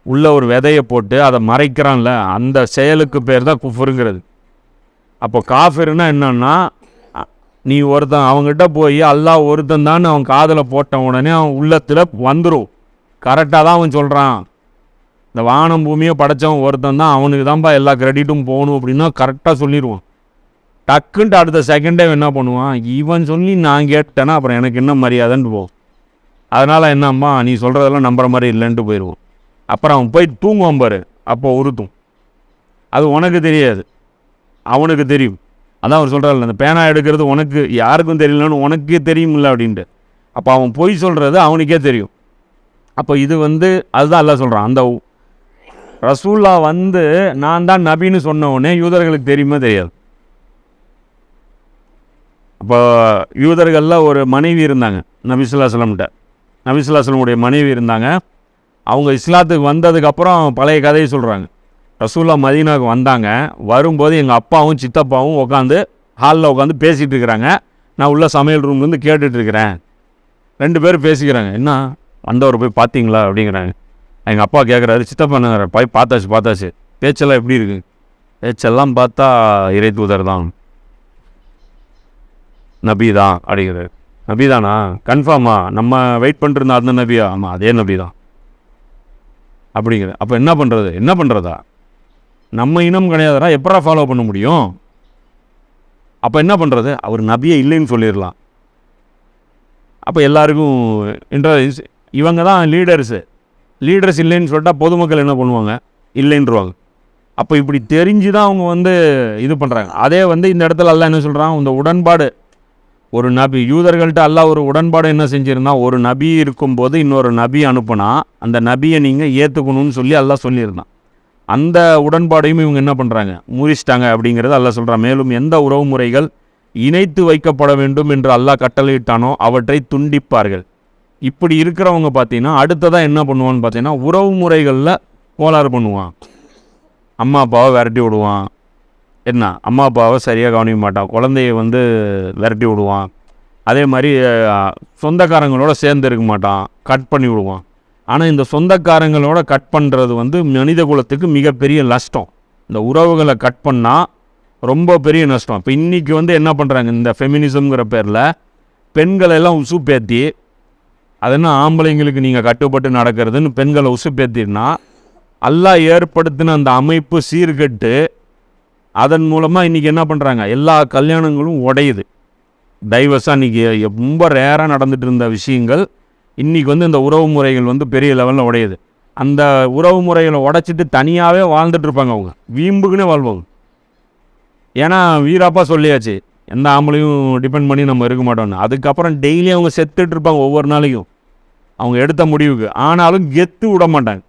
உள்ள ஒரு விதையை போட்டு அதை மறைக்கிறான்ல, அந்த செயலுக்கு பேர் தான் குஃபுருங்கிறது. அப்போ காஃபிர்னா என்னன்னா, நீ ஒருத்தன் அவங்ககிட்ட போய் அல்லாஹ் ஒருத்தன் தான் அவன் காதில் போட்ட உடனே அவன் உள்ளத்தில் வந்துடும். கரெக்டாக தான் அவன் சொல்கிறான், இந்த வானம் பூமியை படைத்தவன் ஒருத்தன் தான், அவனுக்கு தான்ப்பா எல்லா கிரெடிட்டும் போகணும் அப்படின்னா கரெக்டாக சொல்லிடுவான். டக்குன்ட்டு அடுத்த செகண்டே என்ன பண்ணுவான், இவன் சொல்லி நான் கேட்டேன்னா அப்புறம் எனக்கு என்ன மரியாதைன்னு போவோம். அதனால் என்னம்மா நீ சொல்கிறதெல்லாம் நம்புற மாதிரி இல்லைன்ட்டு போயிடுவோம். அப்புறம் அவன் போய் தூங்குவான் பாரு, அப்போ உறுத்தும். அது உனக்கு தெரியாது, அவனுக்கு தெரியும். அதான் அவர் சொல்கிறார், அந்த பேனா எடுக்கிறது உனக்கு யாருக்கும் தெரியலன்னு உனக்கே தெரியுமில்ல அப்படின்ட்டு. அப்போ அவன் பொய் சொல்கிறது அவனுக்கே தெரியும். அப்போ இது வந்து அதுதான் அல்லாஹ் சொல்கிறான். அந்த ரசூல்லா வந்து நான் தான் நபின்னு சொன்ன உடனே யூதர்களுக்கு தெரியுமே தெரியாது. அப்போ யூதர்களில் ஒரு மனைவி இருந்தாங்க நபி ஸல்லல்லாஹு அலைஹி வஸல்லம். நபி ஸல்லல்லாஹு அலைஹி வஸல்லம் மனைவி இருந்தாங்க. அவங்க இஸ்லாத்துக்கு வந்ததுக்கப்புறம் பழைய கதையை சொல்கிறாங்க. ரசூல்லா மதீனாவுக்கு வந்தாங்க. வரும்போது எங்கள் அப்பாவும் சித்தப்பாவும் உட்காந்து ஹாலில் உட்காந்து பேசிகிட்டு இருக்கிறாங்க. நான் உள்ள சமையல் ரூம்லேருந்து கேட்டுட்ருக்கிறேன். 2 பேரும் பேசிக்கிறாங்க. என்ன வந்தவர் போய் பார்த்தீங்களா அப்படிங்கிறாங்க. எங்கள் அப்பா கேட்குறாரு, சித்தப்பா என்ன போய் பார்த்தாச்சு பேச்செல்லாம் எப்படி இருக்குது? பேச்செல்லாம் பார்த்தா இறை தூதர் தான், நபி தான் அப்படிங்கிறாரு. நபி தானா? கன்ஃபார்மா? நம்ம வெயிட் பண்ணிருந்தா அந்த நபியா? ஆமாம் அதே நபி தான் அப்படிங்கிற. அப்போ என்ன பண்ணுறதா? நம்ம இனம் கிடையாதுடா, எப்படா ஃபாலோ பண்ண முடியும்? அப்போ என்ன பண்ணுறது? அவர் நபியே இல்லைன்னு சொல்லிடலாம். அப்போ எல்லாருக்கும் இவங்க தான் லீடர்ஸ் இல்லைன்னு சொல்லிட்டா பொதுமக்கள் என்ன பண்ணுவாங்க? இல்லைன்றவாங்க. அப்போ இப்படி தெரிஞ்சு தான் அவங்க வந்து இது பண்ணுறாங்க. அதே வந்து இந்த இடத்துல அல்லாஹ் என்ன சொல்கிறான், இந்த உடன்பாடு ஒரு நபி யூதர்கள்ட்ட அல்லாஹ் ஒரு உடன்பாடு என்ன செஞ்சுருந்தான், ஒரு நபி இருக்கும்போது இன்னொரு நபி அனுப்புனா அந்த நபியை நீங்கள் ஏற்றுக்கணும்னு சொல்லி அல்லாஹ் சொல்லியிருந்தான். அந்த உடன்பாடையும் இவங்க என்ன பண்ணுறாங்க, முறிச்சிட்டாங்க அப்படிங்கிறது அல்லாஹ் சொல்கிறான். மேலும் எந்த உறவு முறைகள் இணைத்து வைக்கப்பட வேண்டும் என்று அல்லாஹ் கட்டளையிட்டானோ அவற்றை துண்டிப்பார்கள். இப்படி இருக்கிறவங்க பார்த்தீங்கன்னா அடுத்ததான் என்ன பண்ணுவான்னு பார்த்தீங்கன்னா உறவு முறைகளில் கோளாறு பண்ணுவான். அம்மா அப்பாவை விரட்டி விடுவான். என்ன, அம்மா அப்பாவை சரியாக கவனிக்க மாட்டான். குழந்தைய வந்து விரட்டி விடுவான். அதே மாதிரி சொந்தக்காரங்களோட சேர்ந்து இருக்க மாட்டான், கட் பண்ணி விடுவான். ஆனால் இந்த சொந்தக்காரங்களோட கட் பண்ணுறது வந்து மனித குலத்துக்கு மிகப்பெரிய நஷ்டம். இந்த உறவுகளை கட் பண்ணால் ரொம்ப பெரிய நஷ்டம். இப்போ இன்றைக்கி வந்து என்ன பண்ணுறாங்க, இந்த ஃபெமினிசம்ங்கிற பேரில் பெண்களெல்லாம் உசுப்பேற்றி, அதென்ன ஆம்பளைங்களுக்கு நீங்கள் கட்டுப்பட்டு நடக்கிறதுன்னு பெண்களை உசுப்பேற்றினா அல்லாஹ் ஏற்படுத்தின அந்த அமைப்பு சீர்கெட்டு அதன் மூலமாக இன்றைக்கி என்ன பண்ணுறாங்க, எல்லா கல்யாணங்களும் உடையுது. டைவர்ஸாக இன்றைக்கி ரொம்ப ரேராக நடந்துகிட்டு இருந்த விஷயங்கள் இன்றைக்கி வந்து இந்த உறவு முறைகள் வந்து பெரிய லெவலில் உடையுது. அந்த உறவு முறைகளை உடைச்சிட்டு தனியாகவே வாழ்ந்துட்டுருப்பாங்க. அவங்க வீம்புக்குன்னே வாழ்வாங்க. ஏன்னா வீராப்பா சொல்லியாச்சு, எந்த ஆம்பளையும் டிபெண்ட் பண்ணி நம்ம இருக்க மாட்டோம்னு. அதுக்கப்புறம் டெய்லி அவங்க செத்துட்ருப்பாங்க ஒவ்வொரு நாளைக்கும் அவங்க எடுத்த முடிவுக்கு. ஆனாலும் கெத்து விட மாட்டாங்க.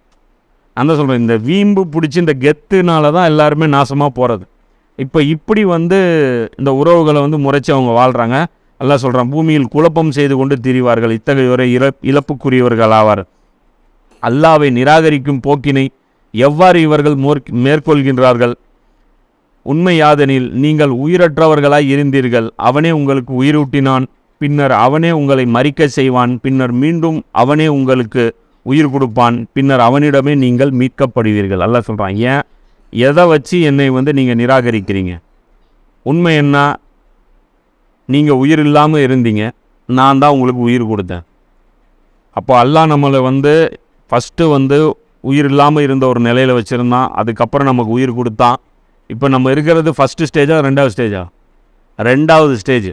நான் தான் சொல்கிறேன், இந்த வீம்பு பிடிச்சி இந்த கெத்துனால தான் எல்லாருமே நாசமாக போகிறது. இப்போ இப்படி வந்து இந்த உறவுகளை வந்து முறைச்சி அவங்க வாழ்கிறாங்க. அல்லாஹ் சொல்கிறான், பூமியில் குழப்பம் செய்து கொண்டு திரிவார்கள், இத்தகையோரை இழப்புக்குரியவர்கள் ஆவார். அல்லாஹ்வை நிராகரிக்கும் போக்கினை எவ்வாறு இவர்கள் மேற்கொள்கின்றார்கள்? உண்மை யாதெனில் நீங்கள் உயிரற்றவர்களாய் இருந்தீர்கள், அவனே உங்களுக்கு உயிரூட்டினான், பின்னர் அவனே உங்களை மரிக்க செய்வான், பின்னர் மீண்டும் அவனே உங்களுக்கு உயிர் கொடுப்பான், பின்னர் அவனிடமே நீங்கள் மீட்கப்படுவீர்கள். அல்லாஹ் சொல்கிறான், ஏன் எதை வச்சு என்னை வந்து நீங்கள் நிராகரிக்கிறீங்க? உண்மை என்ன, நீங்கள் உயிர் இல்லாமல் இருந்தீங்க, நான் தான் உங்களுக்கு உயிர் கொடுத்தேன். அப்போ அல்லாஹ் நம்மளை வந்து ஃபஸ்ட்டு வந்து உயிர் இல்லாமல் இருந்த ஒரு நிலையில் வச்சுருந்தான், அதுக்கப்புறம் நமக்கு உயிர் கொடுத்தான். இப்போ நம்ம இருக்கிறது ஃபஸ்ட்டு ஸ்டேஜா 2வது ஸ்டேஜா? 2வது ஸ்டேஜ்.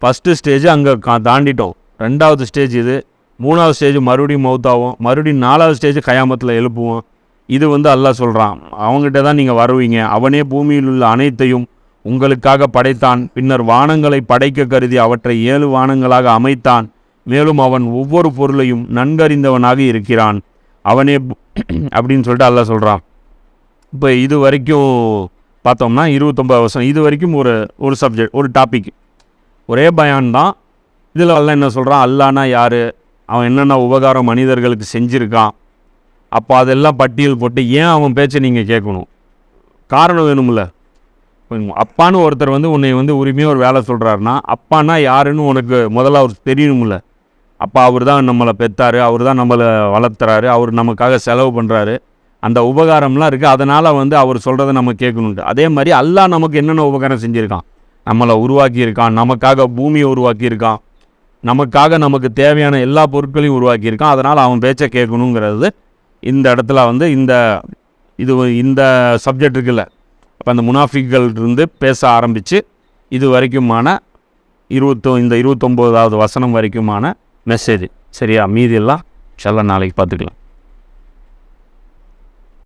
ஃபஸ்ட்டு ஸ்டேஜ் அங்கே தாண்டிட்டோம், 2வது ஸ்டேஜ் இது. 3வது ஸ்டேஜ் மறுபடியும் மௌத்தாகும், மறுபடியும் 4வது ஸ்டேஜ் கயாமத்தில் எழுப்புவோம். இது வந்து அல்லாஹ் சொல்கிறான், அவங்ககிட்ட தான் நீங்கள் வருவீங்க. அவனே பூமியில் உள்ள அனைத்தையும் உங்களுக்காக படைத்தான், பின்னர் வானங்களை படைக்க கருதி அவற்றை 7 வானங்களாக அமைத்தான். மேலும் அவன் ஒவ்வொரு பொருளையும் நன்கறிந்தவனாக இருக்கிறான். அவனே அப்படின்னு சொல்லிட்டு அல்லாஹ் சொல்கிறான். இப்போ இது வரைக்கும் பார்த்தோம்னா 29 வருஷம் இது வரைக்கும் ஒரு சப்ஜெக்ட், ஒரு டாபிக், ஒரே பயான் தான். இதில் அல்லாஹ் என்ன சொல்கிறான், அல்லாஹ்னா யார், அவன் என்னென்ன உபகாரம் மனிதர்களுக்கு செஞ்சுருக்கான். அப்போ அதெல்லாம் பட்டியல் போட்டு ஏன் அவன் பேச்சை நீங்கள் கேட்கணும்? காரணம் வேணும்ல. அப்பான்னு ஒருத்தர் வந்து உன்னை வந்து உரிமையாக ஒரு வேலை சொல்கிறாருன்னா அப்பானா யாருன்னு உனக்கு முதல்ல அவர் தெரியணும்ல. அப்பா அவர் தான் நம்மளை பெற்றார், அவர் தான் நம்மளை வளர்த்துறாரு, அவர் நமக்காக செலவு பண்ணுறாரு, அந்த உபகாரம்லாம் இருக்குது. அதனால் வந்து அவர் சொல்கிறத நம்ம கேட்கணுன்ட்டு. அதே மாதிரி அல்லாஹ் நமக்கு என்னென்ன உபகாரம் செஞ்சுருக்கான், நம்மளை உருவாக்கியிருக்கான், நமக்காக பூமியை உருவாக்கியிருக்கான், நமக்காக நமக்கு தேவையான எல்லா பொருட்களையும் உருவாக்கியிருக்கான். அதனால் அவன் பேச்சை கேட்கணுங்கிறது இந்த இடத்துல வந்து இந்த சப்ஜெக்ட் இருக்குல்ல. அப்போ அந்த முனாஃபிக்கள் இருந்து பேச ஆரம்பித்து இது வரைக்குமான இந்த 29வது வசனம் வரைக்குமான மெசேஜ். சரியா? மீதி எல்லாம் நாளைக்கு பார்த்துக்கலாம்.